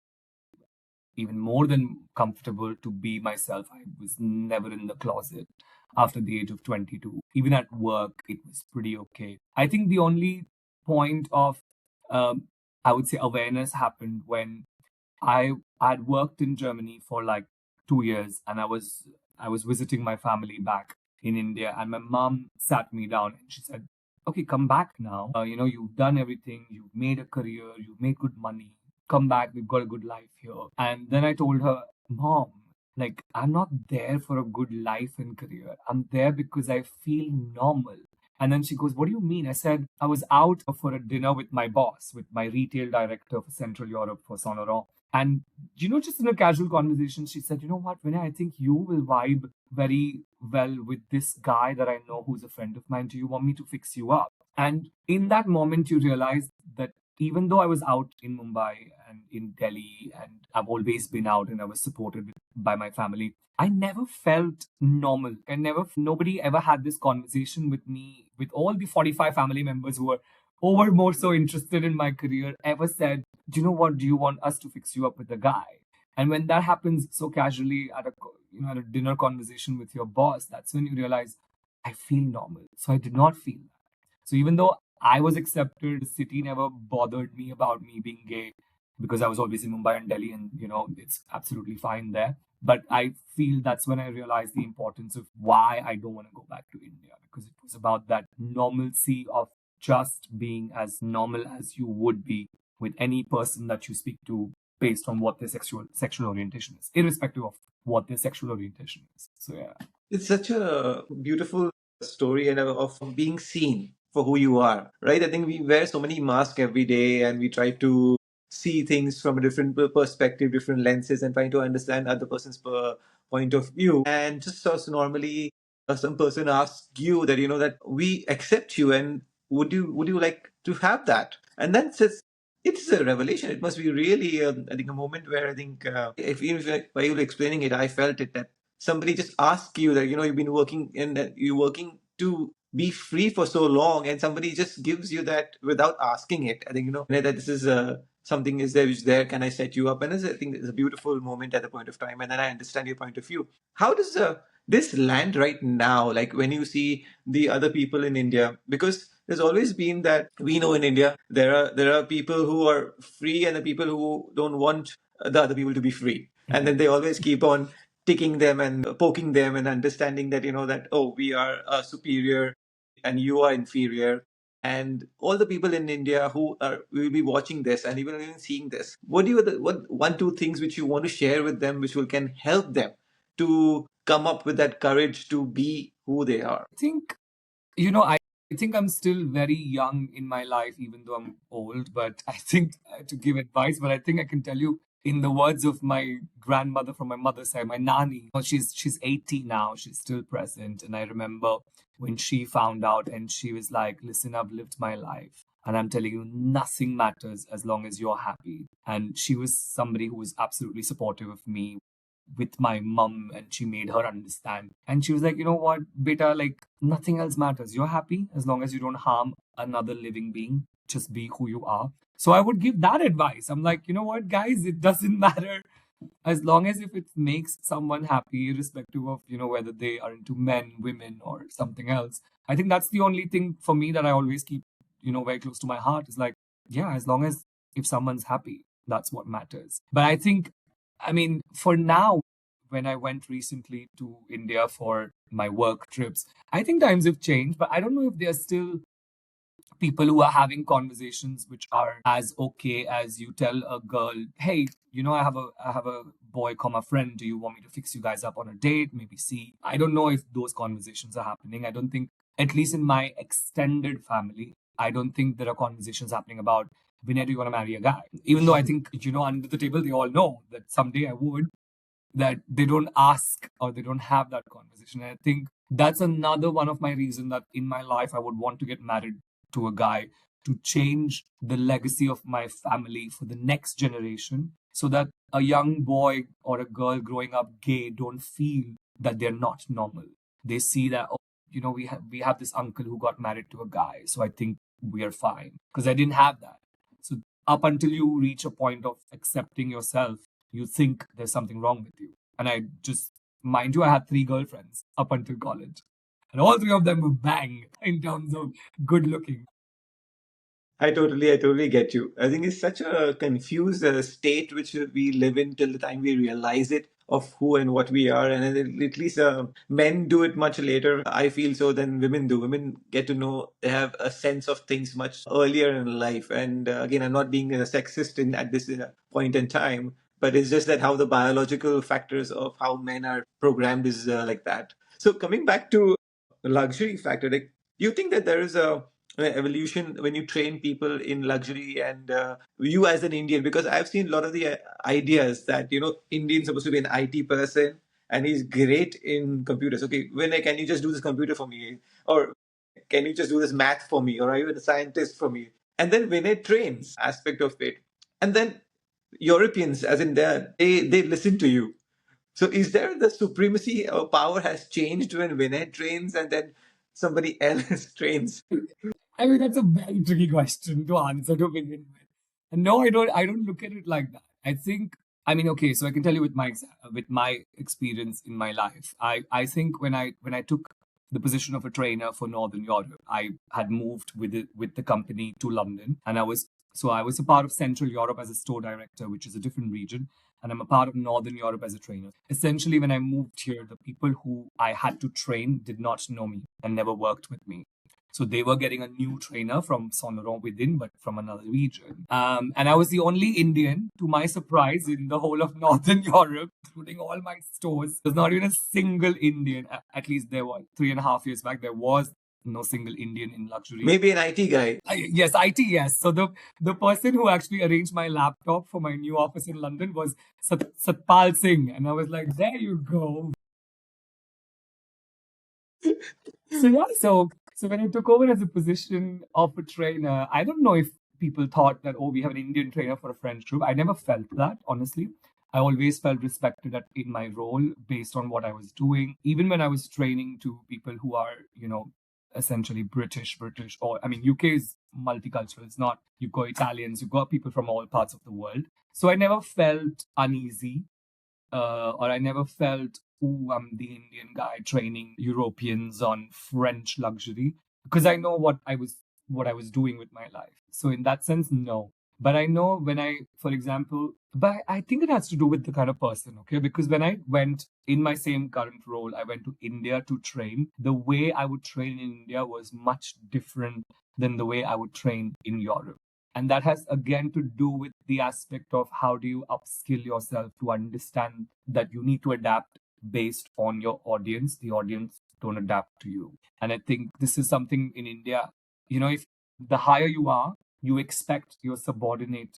even more than comfortable to be myself. I was never in the closet after the age of 22. Even at work, it was pretty okay. I think the only point of, I would say, awareness happened when I had worked in Germany for like 2 years, and I was visiting my family back in India, and my mom sat me down and she said, "Okay, come back now. You've done everything. You've made a career. You've made good money. Come back. We've got a good life here." And then I told her, "Mom, like I'm not there for a good life and career. I'm there because I feel normal." And then she goes, "What do you mean?" I said, "I was out for a dinner with my boss, with my retail director for Central Europe for Saint Laurent. And just in a casual conversation, she said, "You know what, Vinay, I think you will vibe very well with this guy that I know who's a friend of mine. Do you want me to fix you up?" And in that moment, you realize that even though I was out in Mumbai and in Delhi, and I've always been out and I was supported by my family, I never felt normal. Nobody ever had this conversation with me, with all the 45 family members who were over more so interested in my career, ever said, "Do you know what? Do you want us to fix you up with a guy?" And when that happens so casually at a dinner conversation with your boss, that's when you realize I feel normal. So I did not feel that. So even though I was accepted, the city never bothered me about me being gay because I was always in Mumbai and Delhi, and it's absolutely fine there. But I feel that's when I realized the importance of why I don't want to go back to India, because it was about that normalcy of just being as normal as you would be with any person that you speak to based on what their sexual orientation is, irrespective of what their sexual orientation is. So yeah. It's such a beautiful story and of being seen for who you are, right? I think we wear so many masks every day and we try to see things from a different perspective, different lenses, and trying to understand other person's point of view. And just as normally, some person asks you that, that we accept you and would you like to have that? And then says, it's a revelation. It must be really, I think, a moment where I think, if even if while you were explaining it, I felt it that somebody just asks you that you've been working and that you're working to be free for so long, and somebody just gives you that without asking it. I think that this is something is there which there can I set you up, and I think it's a beautiful moment at the point of time, and then I understand your point of view. How does this land right now, like when you see the other people in India? Because there's always been that we know in India there are people who are free and the people who don't want the other people to be free, and then they always keep on ticking them and poking them and understanding that that, oh, we are superior and you are inferior. And all the people in India who are will be watching this and even seeing this, what do you what one two things which you want to share with them which will can help them to come up with that courage to be who they are? I think, I think I'm still very young in my life, even though I'm old. But I think to give advice, but I think I can tell you in the words of my grandmother from my mother's side, my nani. She's 80 now. She's still present, and I remember when she found out, and she was like, "Listen, I've lived my life, and I'm telling you, nothing matters as long as you're happy." And she was somebody who was absolutely supportive of me with my mum, and she made her understand. And she was like, "You know what, beta, like nothing else matters. You're happy as long as you don't harm another living being. Just be who you are." So I would give that advice. I'm like, you know what, guys, it doesn't matter as long as if it makes someone happy, irrespective of, whether they are into men, women, or something else. I think that's the only thing for me that I always keep, very close to my heart is like, yeah, as long as If someone's happy, that's what matters. But I think, I mean, for now, when I went recently to India for my work trips, I think times have changed, but I don't know if they're still people who are having conversations which are as okay as you tell a girl, hey, I have a boy comma friend, do you want me to fix you guys up on a date, maybe see. I don't know if those conversations are happening. I don't think, at least in my extended family, I don't think there are conversations happening about, Vinay, do you want to marry a guy? Even though I think, under the table they all know that someday I would, that they don't ask or they don't have that conversation. And I think that's another one of my reasons that in my life I would want to get married to a guy, to change the legacy of my family for the next generation, so that a young boy or a girl growing up gay don't feel that they're not normal. They see that, oh, we have this uncle who got married to a guy, so I think we are fine, because I didn't have that. So up until you reach a point of accepting yourself, you think there's something wrong with you. And I just, mind you, I had three girlfriends up until college. And all three of them were bang in terms of good looking. I totally get you. I think it's such a confused state which we live in till the time we realize it of who and what we are. And then at least men do it much later, I feel so, than women do. Women get to know, they have a sense of things much earlier in life. And again, I'm not being a sexist at this point in time, but it's just that how the biological factors of how men are programmed is like that. So coming back to the luxury factor, like, do you think that there is a evolution when you train people in luxury, and you as an Indian, because I've seen a lot of the ideas that Indian's supposed to be an IT person and he's great in computers. Okay, when can you just do this computer for me, or can you just do this math for me, or are you a scientist for me? And then when it trains aspect of it, and then Europeans, as in they listen to you. So is there the supremacy of power has changed when Vinay trains and then somebody else trains? I mean, that's a very tricky question to answer to begin with. And no, I don't look at it like that. I think, I mean, okay, so I can tell you with my experience in my life. I think when I took the position of a trainer for Northern Europe, I had moved with the company to London, and I was a part of Central Europe as a store director, which is a different region, and I'm a part of Northern Europe as a trainer. Essentially, when I moved here, the people who I had to train did not know me and never worked with me. So they were getting a new trainer from Saint Laurent within, but from another region. And I was the only Indian, to my surprise, in the whole of Northern Europe, including all my stores. There's not even a single Indian. At least there was 3.5 years back. There was no single Indian in luxury. Maybe an IT guy. Yes, IT, yes. So the person who actually arranged my laptop for my new office in London was Satpal Singh, and I was like, there you go. So yeah, so when I took over as a position of a trainer, I don't know if people thought that, oh, we have an Indian trainer for a French group. I never felt that, honestly. I always felt respected in my role based on what I was doing. Even when I was training to people who are, essentially British, or I mean, UK is multicultural. It's not, you've got Italians, you've got people from all parts of the world. So I never felt uneasy, or I never felt, ooh, I'm the Indian guy training Europeans on French luxury, because I know what I was doing with my life. So in that sense, no. But I know when for example, but I think it has to do with the kind of person, okay? Because when I went in my same current role, I went to India to train. The way I would train in India was much different than the way I would train in Europe. And that has again to do with the aspect of how do you upskill yourself to understand that you need to adapt based on your audience. The audience don't adapt to you. And I think this is something in India, if the higher you are, you expect your subordinate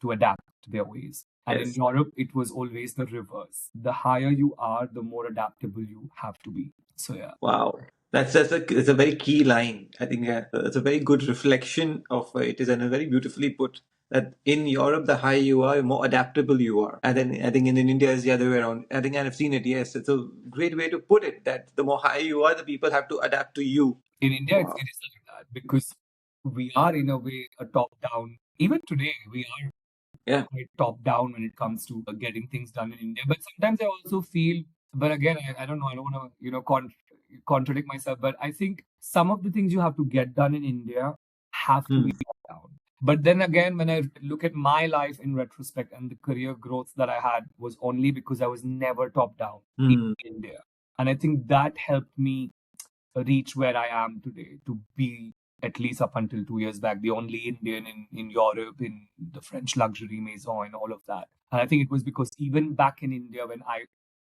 to adapt to their ways. And in Yes. Europe, it was always the reverse. The higher you are, the more adaptable you have to be. So yeah. Wow. That's a very key line. I think it's a very good reflection of it is, and a very beautifully put that in Europe, the higher you are, the more adaptable you are. And then I think in India is the other way around. I think I've seen it. Yes, it's a great way to put it. That the more higher you are, the people have to adapt to you. In India, it Wow. is like that because we are, in a way, a top down. Even today, we are Yeah. quite top down when it comes to getting things done in India. But sometimes I also feel, but again, I don't know, I don't want to, contradict myself, but I think some of the things you have to get done in India have to be Hmm. top down. But then again, when I look at my life in retrospect and the career growth that I had was only because I was never top down in Hmm. India. And I think that helped me reach where I am today, to be at least up until 2 years back, the only Indian in Europe, in the French luxury maison, and all of that. And I think it was because even back in India, when I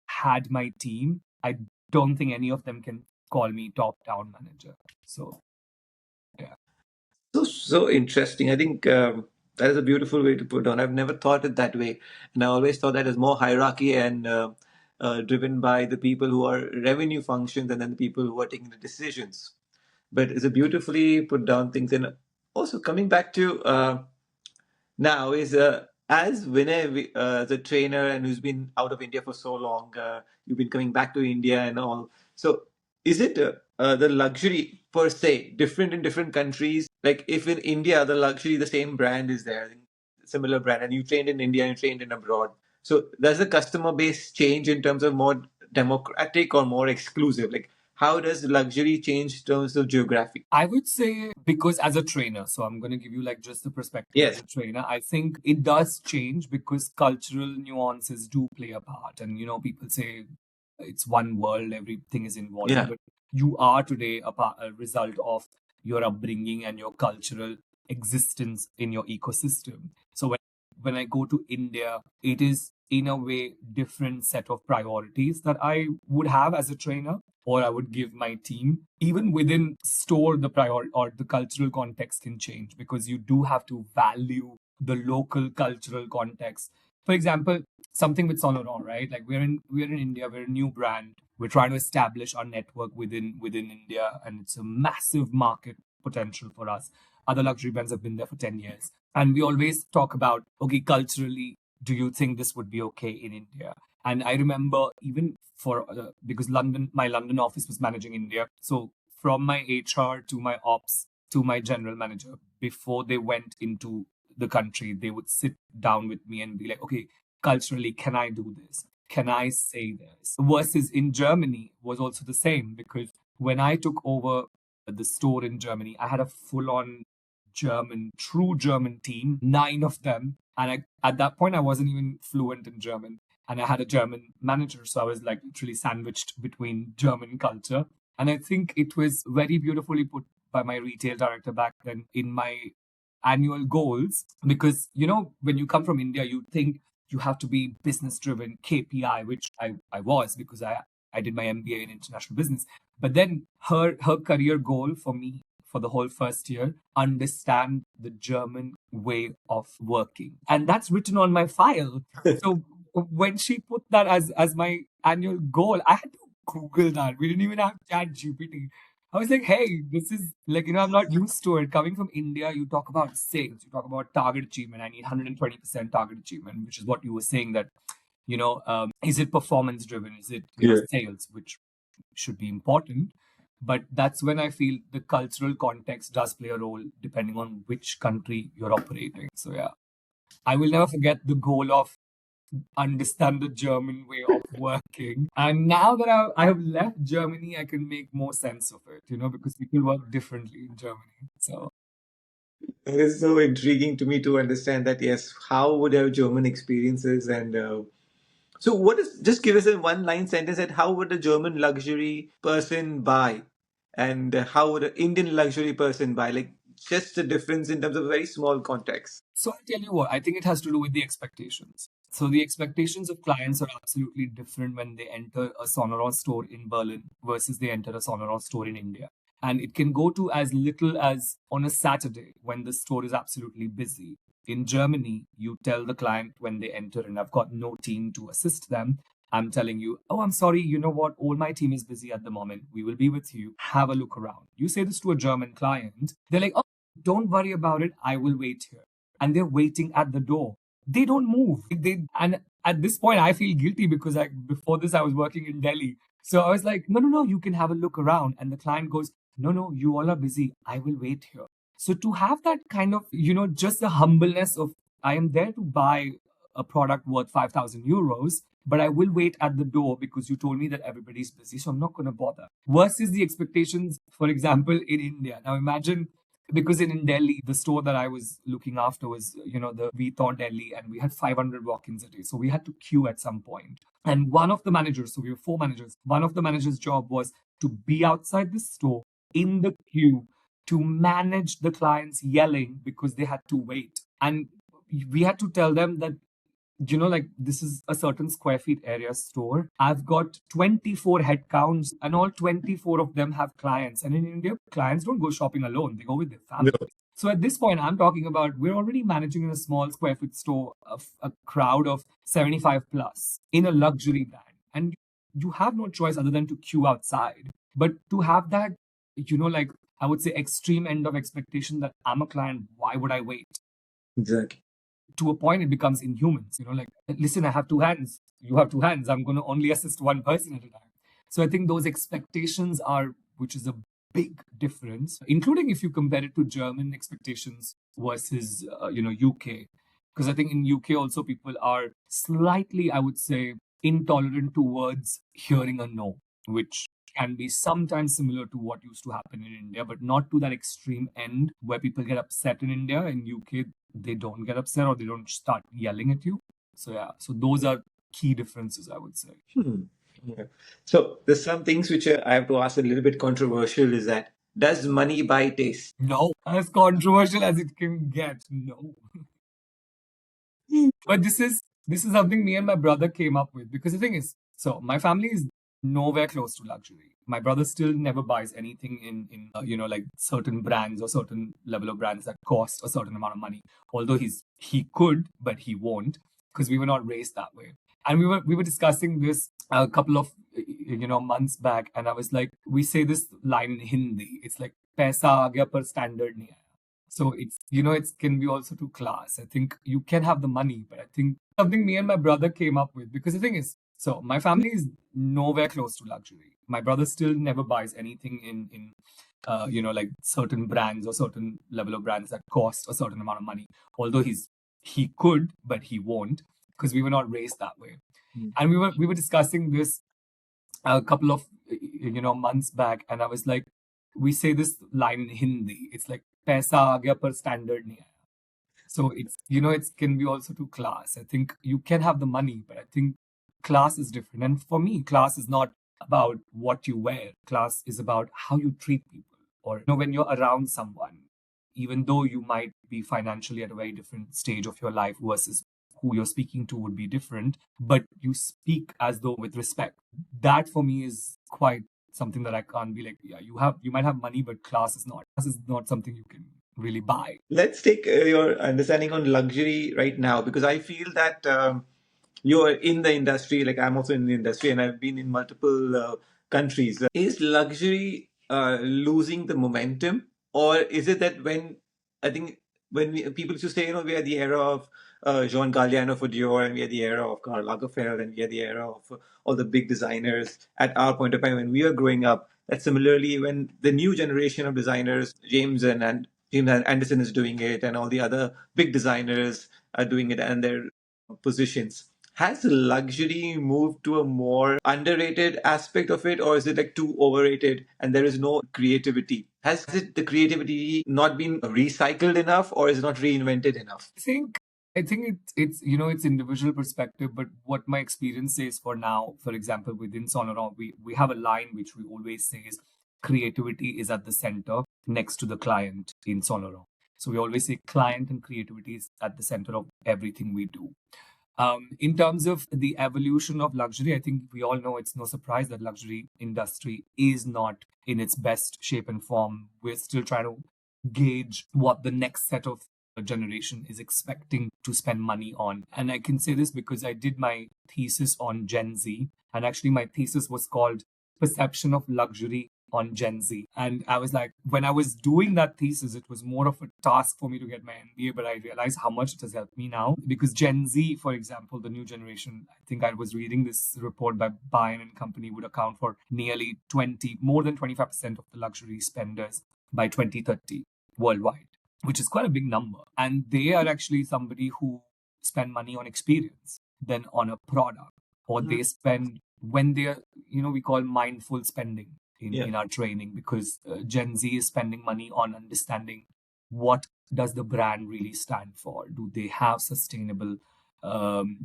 had my team, I don't think any of them can call me top down manager. So, yeah. So interesting. I think that is a beautiful way to put on. I've never thought it that way, and I always thought that as more hierarchy and driven by the people who are revenue functions and then the people who are taking the decisions. But it's a beautifully put down things. And also coming back to now is as Vinay, as a trainer and who's been out of India for so long, you've been coming back to India and all. So is it the luxury per se different in different countries? Like if in India the luxury, the same brand is there, similar brand, and you trained in India and you trained in abroad. So does the customer base change in terms of more democratic or more exclusive? Like how does luxury change in terms of geography? I would say, because as a trainer, so I'm going to give you like just the perspective as Yes. a trainer. I think it does change because cultural nuances do play a part. And, people say it's one world, everything is involving, Yeah. but you are today a result of your upbringing and your cultural existence in your ecosystem. So when I go to India, it is in a way different set of priorities that I would have as a trainer, or I would give my team. Even within store, the priority or the cultural context can change because you do have to value the local cultural context. For example, something with Saint Laurent, right? Like we're in India, we're a new brand. We're trying to establish our network within India, and it's a massive market potential for us. Other luxury brands have been there for 10 years, and we always talk about, okay, culturally, do you think this would be okay in India? And I remember even for because my London office was managing India, so from my HR to my ops to my general manager, before they went into the country, they would sit down with me and be like, okay, culturally, can I do this? Can I say this? Versus in Germany was also the same, because when I took over the store in Germany, I had a full on true German team, nine of them. And at that point, I wasn't even fluent in German. And I had a German manager. So I was like literally sandwiched between German culture. And I think it was very beautifully put by my retail director back then in my annual goals. Because, when you come from India, you think you have to be business driven, KPI, which I was, because I did my MBA in international business. But then her career goal for me for the whole first year, understand the German way of working. And that's written on my file. So when she put that as my annual goal, I had to Google that. We didn't even have Chat GPT. I was like, hey, this is like, I'm not used to it. Coming from India, you talk about sales, you talk about target achievement. I need 120% target achievement, which is what you were saying that, is it performance driven? Is it, Yeah. sales, which should be important. But that's when I feel the cultural context does play a role depending on which country you're operating. So, yeah, I will never forget the goal of understand the German way of working. And now that I have left Germany, I can make more sense of it, because people work differently in Germany. So, It is so intriguing to me to understand that, yes, how would our German experiences and so what is, just give us a one line sentence that how would a German luxury person buy and how would an Indian luxury person buy? Like just the difference in terms of a very small context. So I'll tell you what, I think it has to do with the expectations. So the expectations of clients are absolutely different when they enter a Sonoran store in Berlin versus they enter a Sonoran store in India. And it can go to as little as on a Saturday when the store is absolutely busy. In Germany, you tell the client when they enter, and I've got no team to assist them. I'm telling you, oh, I'm sorry, you know what? All my team is busy at the moment. We will be with you. Have a look around. You say this to a German client, they're like, oh, don't worry about it. I will wait here, and they're waiting at the door. They don't move. And at this point, I feel guilty because before this I was working in Delhi. So I was like, no, no, no, you can have a look around. And the client goes, no, no, you all are busy. I will wait here. So to have that kind of, just the humbleness of, I am there to buy a product worth 5,000 euros, but I will wait at the door because you told me that everybody's busy. So I'm not going to bother. Versus the expectations, for example, in India. Now imagine Because in Delhi, the store that I was looking after was, the We Thought Delhi, and we had 500 walk-ins a day. So we had to queue at some point. And one of the managers, so we were four managers, one of the managers' job was to be outside the store in the queue to manage the clients yelling because they had to wait. And we had to tell them that, like this is a certain square feet area store. I've got 24 headcounts and all 24 of them have clients. And in India, clients don't go shopping alone, they go with their family. No. So at this point, I'm talking about we're already managing in a small square foot store of a crowd of 75 plus in a luxury brand. And you have no choice other than to queue outside. But to have that, like I would say extreme end of expectation that I'm a client, why would I wait? Exactly. To a point it becomes inhuman. Like, listen, I have two hands, you have two hands, I'm going to only assist one person at a time. So I think those expectations are, which is a big difference, including if you compare it to German expectations versus UK. Because I think in UK also people are slightly, I would say, intolerant towards hearing a no, which can be sometimes similar to what used to happen in India, but not to that extreme end where people get upset in India. In UK, they don't get upset or they don't start yelling at you. So yeah, so those are key differences, I would say. Hmm. Yeah. So there's some things which I have to ask a little bit controversial is that does money buy taste? No, as controversial as it can get, no. But this is something me and my brother came up with, because the thing is, so my family is nowhere close to luxury. My brother still never buys anything in like certain brands or certain level of brands that cost a certain amount of money. Although he could, but he won't, because we were not raised that way. And we were discussing this a couple of months back, and I was like, we say this line in Hindi. It's like "paisa aa gaya par standard nahi aaya." So it can be also to class. I think you can have the money, but I think something me and my brother came up with, because the thing is, so my family is nowhere close to luxury. My brother still never buys anything in like certain brands or certain level of brands that cost a certain amount of money. Although he could, but he won't, because we were not raised that way. Hmm. And we were discussing this a couple of months back, and I was like, we say this line in Hindi. It's like "paisa aa gaya par standard nahi aaya." So it can be also to class. I think you can have the money, but I think class is different. And for me, class is not about what you wear. Class is about how you treat people. Or when you're around someone, even though you might be financially at a very different stage of your life versus who you're speaking to would be different, but you speak as though with respect. That for me is quite something that I can't be like, yeah, you might have money, but class is not. Class is not something you can really buy. Let's take your understanding on luxury right now, because I feel that you're in the industry, like I'm also in the industry, and I've been in multiple countries. Is luxury losing the momentum, or is it that I think people used to say, we are the era of Jean Galliano for Dior, and we are the era of Karl Lagerfeld, and we are the era of all the big designers at our point of time when we were growing up. That similarly, when the new generation of designers, and James Anderson is doing it, and all the other big designers are doing it, and their positions. Has luxury moved to a more underrated aspect of it, or is it like too overrated and there is no creativity? Has the creativity not been recycled enough, or is it not reinvented enough? I think it's individual perspective, but what my experience says for now, for example, within Sonoron, we have a line which we always say is creativity is at the center next to the client in Sonoron. So we always say client and creativity is at the center of everything we do. In terms of the evolution of luxury, I think we all know it's no surprise that luxury industry is not in its best shape and form. We're still trying to gauge what the next set of generation is expecting to spend money on. And I can say this because I did my thesis on Gen Z, and actually my thesis was called Perception of Luxury on Gen Z. And I was like, when I was doing that thesis, it was more of a task for me to get my MBA, but I realized how much it has helped me now. Because Gen Z, for example, the new generation, I think I was reading this report by Bain and Company, would account for nearly more than 25% of the luxury spenders by 2030 worldwide, which is quite a big number. And they are actually somebody who spend money on experience than on a product, or they spend when they're, we call mindful spending in our training, because Gen Z is spending money on understanding what does the brand really stand for? Do they have sustainable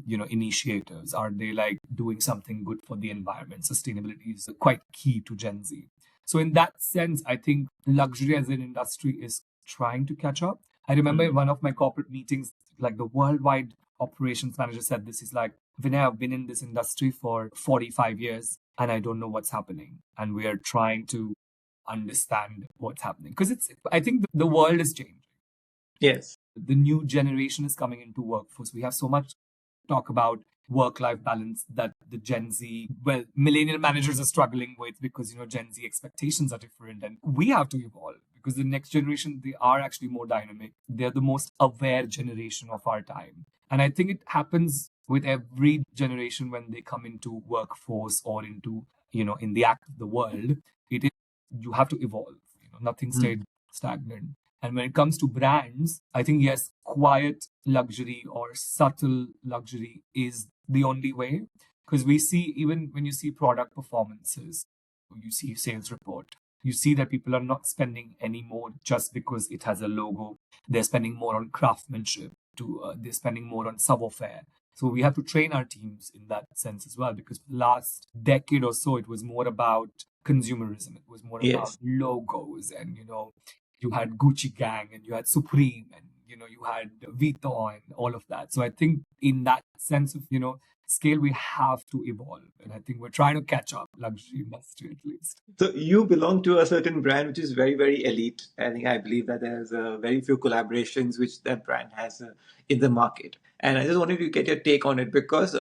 initiatives? Are they like doing something good for the environment? Sustainability is quite key to Gen Z. So in that sense, I think luxury as an industry is trying to catch up. I remember in one of my corporate meetings, like the worldwide operations manager said this. He's like, Vinay, I've been in this industry for 45 years and I don't know what's happening. And we are trying to understand what's happening. Because I think the world is changing. Yes. The new generation is coming into workforce. We have so much talk about work-life balance that the Gen Z, well, millennial managers are struggling with because, Gen Z expectations are different and we have to evolve because the next generation, they are actually more dynamic. They're the most aware generation of our time. And I think it happens with every generation when they come into workforce or into, in the act of the world, it is, you have to evolve. Nothing stayed stagnant. And when it comes to brands, I think, yes, quiet luxury or subtle luxury is the only way. Because we see, even when you see product performances, you see sales report, you see that people are not spending any more just because it has a logo. They're spending more on craftsmanship, they're spending more on savoir-faire. So we have to train our teams in that sense as well, because last decade or so, it was more about consumerism. It was more about Yes. logos and, you had Gucci Gang and you had Supreme and you had Vuitton and all of that. So I think in that sense of scale, we have to evolve, and I think we're trying to catch up, luxury industry at least. So you belong to a certain brand which is very, very elite. I believe that there's very few collaborations which that brand has in the market. And I just wanted to get your take on it because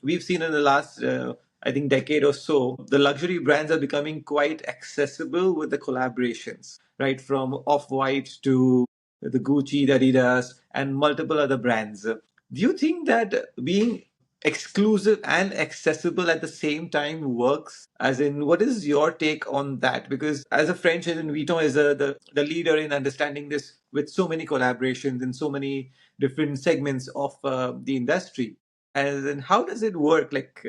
we've seen in the last, I think, decade or so, the luxury brands are becoming quite accessible with the collaborations, right? From Off-White to the Gucci, the Adidas, and multiple other brands. Do you think that being exclusive and accessible at the same time works? As in, what is your take on that? Because as a French, as in Vuitton is the leader in understanding this with so many collaborations in so many different segments of the industry. And then how does it work? Like,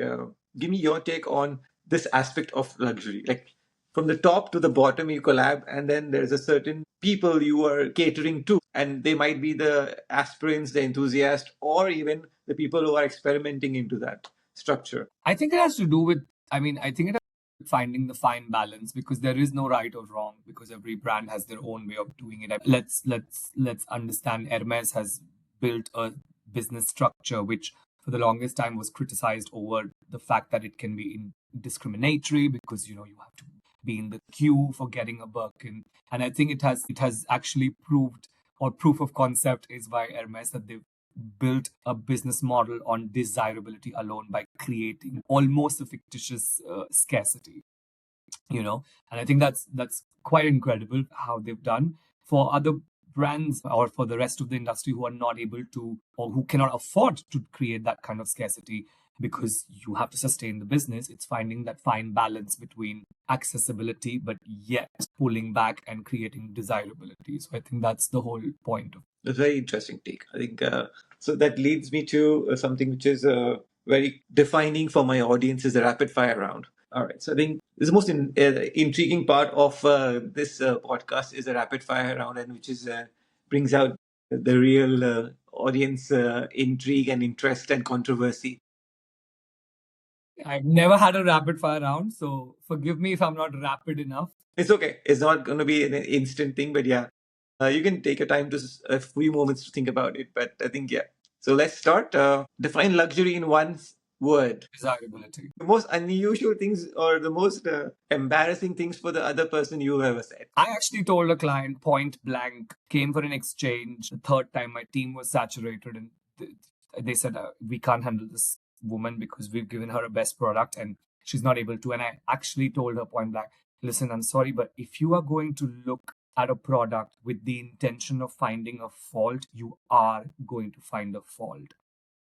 give me your take on this aspect of luxury. Like, from the top to the bottom, you collab, and then there's a certain people you are catering to, and they might be the aspirants, the enthusiasts, or even the people who are experimenting into that structure. I think it has to do with, I think it has to do with finding the fine balance, because there is no right or wrong, because every brand has their own way of doing it. Let's understand Hermes has built a business structure which for the longest time was criticized over the fact that it can be discriminatory, because you have to be in the queue for getting a Birkin. And I think it has actually proved, or proof of concept is by Hermes, that they've built a business model on desirability alone by creating almost a fictitious scarcity, and I think that's quite incredible how they've done. For other brands or for the rest of the industry who are not able to, or who cannot afford to create that kind of scarcity because you have to sustain the business, it's finding that fine balance between accessibility but yet pulling back and creating desirability. So I think that's the whole point of. That's a very interesting take. I think so. That leads me to something which is very defining for my audience is the rapid fire round. All right. So I think this is the most intriguing part of this podcast is the rapid fire round, and which is brings out the real audience intrigue and interest and controversy. I've never had a rapid fire round, so forgive me if I'm not rapid enough. It's okay. It's not going to be an instant thing, but yeah, you can take your time to a few moments to think about it. But I think yeah. So let's start. Define luxury in one word. Desirability. The most unusual things or the most embarrassing things for the other person you've ever said. I actually told a client point blank, came for an exchange. The third time, my team was saturated, and they said, we can't handle this woman because we've given her a best product and she's not able to. And I actually told her point blank, listen, I'm sorry, but if you are going to look at a product with the intention of finding a fault, you are going to find a fault.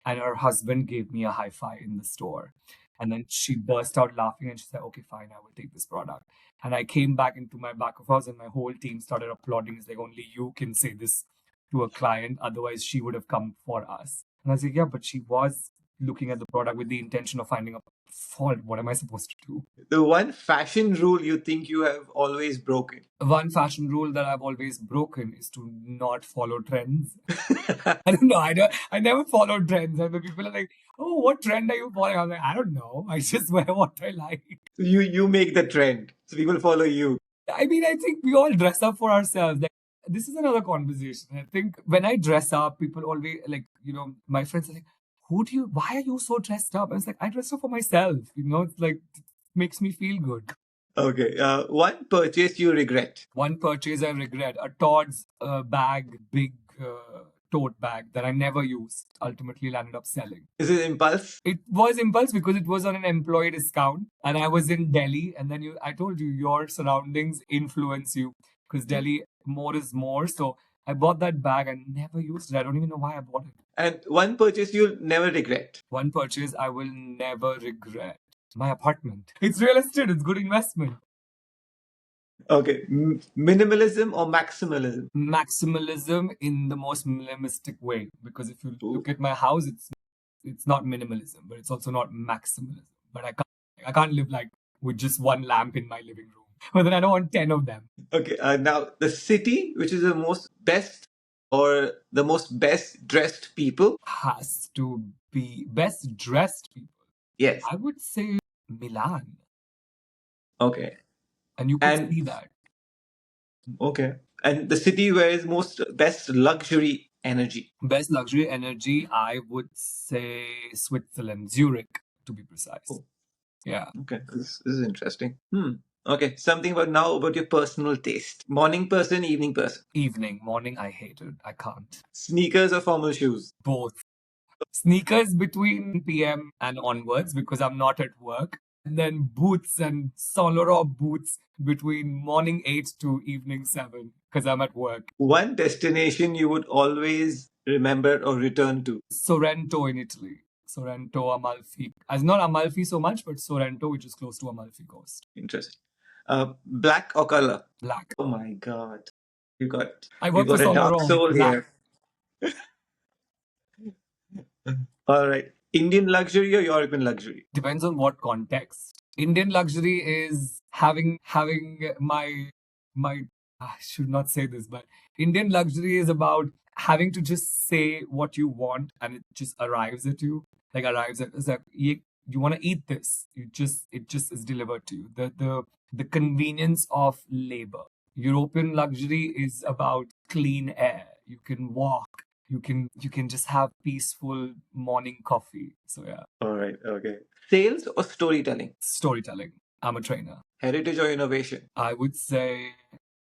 And her husband gave me a high five in the store. And then she burst out laughing and she said, okay, fine, I will take this product. And I came back into my back of house and my whole team started applauding. It's like, only you can say this to a client. Otherwise, she would have come for us. And I was like, yeah, but she was looking at the product with the intention of finding a fault. What am I supposed to do? The one fashion rule you think you have always broken? One fashion rule that I've always broken is to not follow trends. I don't know. I never follow trends. And when people are like, "Oh, what trend are you following?" I'm like, "I don't know. I just wear what I like." You make the trend, so people follow you. I mean, I think we all dress up for ourselves. Like, this is another conversation. I think when I dress up, people always like, my friends are like, why are you so dressed up? I was like, I dress up for myself. It's like, it makes me feel good. Okay. One purchase you regret. One purchase I regret, a Todd's bag, big tote bag that I never used, ultimately landed up selling. Is it impulse? It was impulse because it was on an employee discount and I was in Delhi. And then I told you, your surroundings influence you because Delhi, more is more. So I bought that bag and never used it. I don't even know why I bought it. And one purchase you'll never regret. One purchase I will never regret. My apartment. It's real estate. It's good investment. Okay. Minimalism or maximalism? Maximalism in the most minimalistic way. Because if you look at my house, it's not minimalism, but it's also not maximalism. But I can't live like with just one lamp in my living room. But then I don't want 10 of them. Okay. Now the city, which is the most best or the most best dressed people. Has to be best dressed people. Yes. I would say Milan. Okay. And you could see that. Okay. And the city where is most best luxury energy. Best luxury energy, I would say Switzerland, Zurich, to be precise. Oh. Yeah. Okay. This is interesting. Okay. Something about your personal taste. Morning person, evening person. Evening. Morning, I hate it. I can't. Sneakers or formal shoes? Both. Sneakers between PM and onwards because I'm not at work. And then boots and Saint Laurent boots between morning 8 to evening 7 because I'm at work. One destination you would always remember or return to? Sorrento in Italy. Sorrento, Amalfi. As not Amalfi so much, but Sorrento, which is close to Amalfi Coast. Interesting. Black or color? Black. Oh my God. You got I work for a Saint dark Laurent. soul Black. here. All right. Indian luxury or European luxury? Depends on what context. Indian luxury is having my I should not say this, but Indian luxury is about having to just say what you want and it just arrives at you. Like arrives at it's like you want to eat this. It just is delivered to you. The convenience of labor. European luxury is about clean air. You can walk. You can just have peaceful morning coffee. So yeah. All right. Okay. Sales or storytelling? Storytelling. I'm a trainer. Heritage or innovation? I would say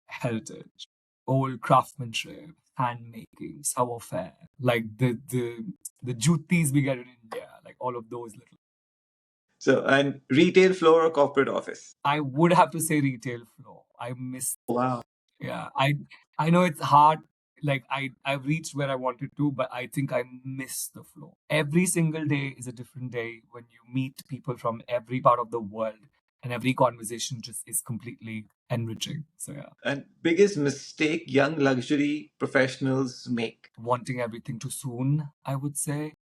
heritage, old craftsmanship, handmaking, savoir-faire, like the jutis we get in India, like all of those little. So, and retail floor or corporate office? I would have to say retail floor. I miss. Wow. Yeah, I know it's hard. Like I've reached where I wanted to, but I think I miss the flow. Every single day is a different day when you meet people from every part of the world, and every conversation just is completely enriching. So yeah. And biggest mistake young luxury professionals make? Wanting everything too soon, I would say.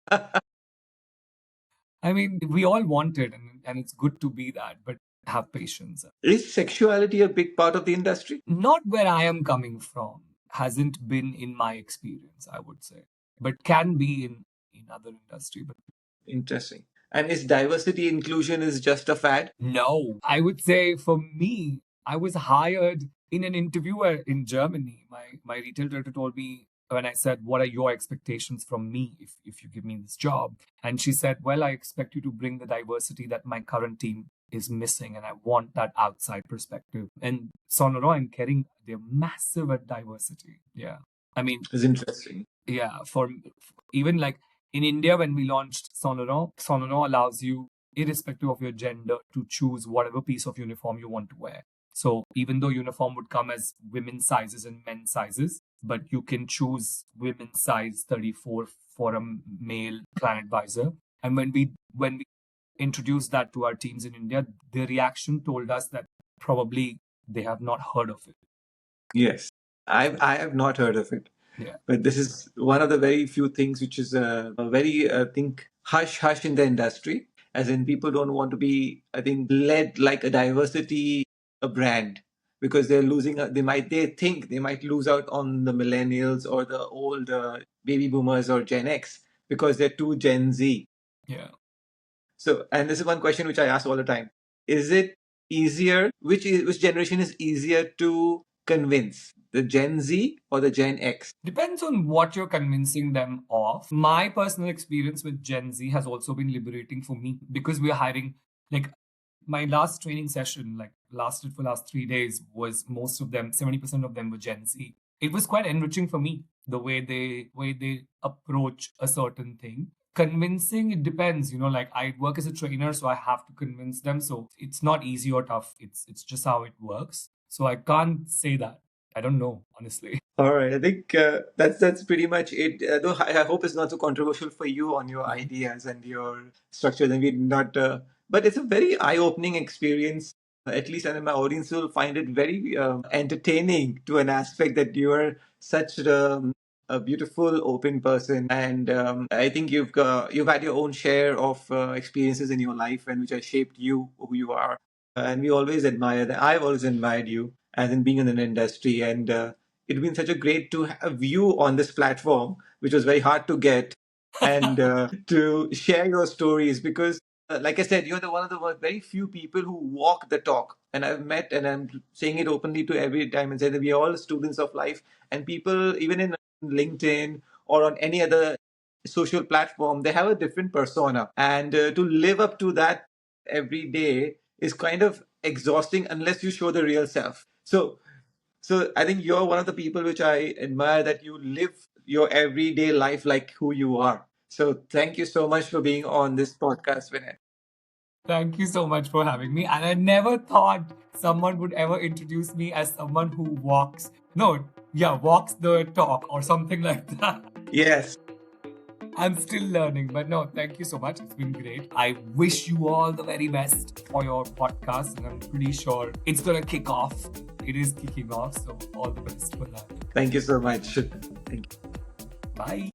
I mean, we all want it, and it's good to be that, but have patience. Is sexuality a big part of the industry? Not where I am coming from. Hasn't been in my experience, I would say, but can be in other industry. But Interesting. And is diversity inclusion is just a fad? no, I would say for me, I was hired in an interview in Germany. My retail director told me when I said, "What are your expectations from me if you give me this job?" And she said, "Well, I expect you to bring the diversity that my current team is missing, and I want that outside perspective." And Saint Laurent and Kering, they're massive at diversity. Yeah, I mean, It's interesting. yeah, for even like in India, when we launched Saint Laurent allows you, irrespective of your gender, to choose whatever piece of uniform you want to wear. So even though uniform would come as women's sizes and men's sizes, but you can choose women's size 34 for a male client advisor. And when we introduced that to our teams in India, the reaction told us that probably they have not heard of it. Yes. I have not heard of it. Yeah. But this is one of the very few things which is very, I think, hush hush in the industry, as in people don't want to be, I think, led like a diversity a brand, because they're losing they think they might lose out on the millennials or the old baby boomers or Gen X because they're too Gen Z. Yeah. So, and this is one question which I ask all the time: is it easier? Which generation is easier to convince, the Gen Z or the Gen X? Depends on what you're convincing them of. My personal experience with Gen Z has also been liberating for me because we're hiring, like, my last training session, like, lasted for last 3 days, was most of them, 70% of them were Gen Z. It was quite enriching for me, the way they approach a certain thing. Convincing, it depends, like, I work as a trainer, so I have to convince them. So it's not easy or tough. It's just how it works. So I can't say that. I don't know, honestly. All right, I think that's pretty much it. Though I hope it's not so controversial for you on your Mhm. ideas and your structures, and we not. But it's a very eye-opening experience. At least, and my audience will find it very entertaining to an aspect that you are such a beautiful, open person, and I think you've had your own share of experiences in your life, and which has shaped you who you are. And we always admire that. I've always admired you, as in being in an industry, and it's been such a great to have you on this platform, which was very hard to get, and to share your stories because, like I said, you're the one of the very few people who walk the talk. And I've met, and I'm saying it openly to every time and say that we are all students of life, and people, even in LinkedIn or on any other social platform, they have a different persona, and to live up to that every day is kind of exhausting unless you show the real self. So I think you're one of the people which I admire, that you live your everyday life like who you are. So thank you so much for being on this podcast, Vinay. Thank you so much for having me. And I never thought someone would ever introduce me as someone who walks, no, yeah, walks the talk or something like that. Yes. I'm still learning, but no, thank you so much. It's been great. I wish you all the very best for your podcast, and I'm pretty sure it's going to kick off. It is kicking off, so all the best for that. Thank you so much. Thank you. Bye.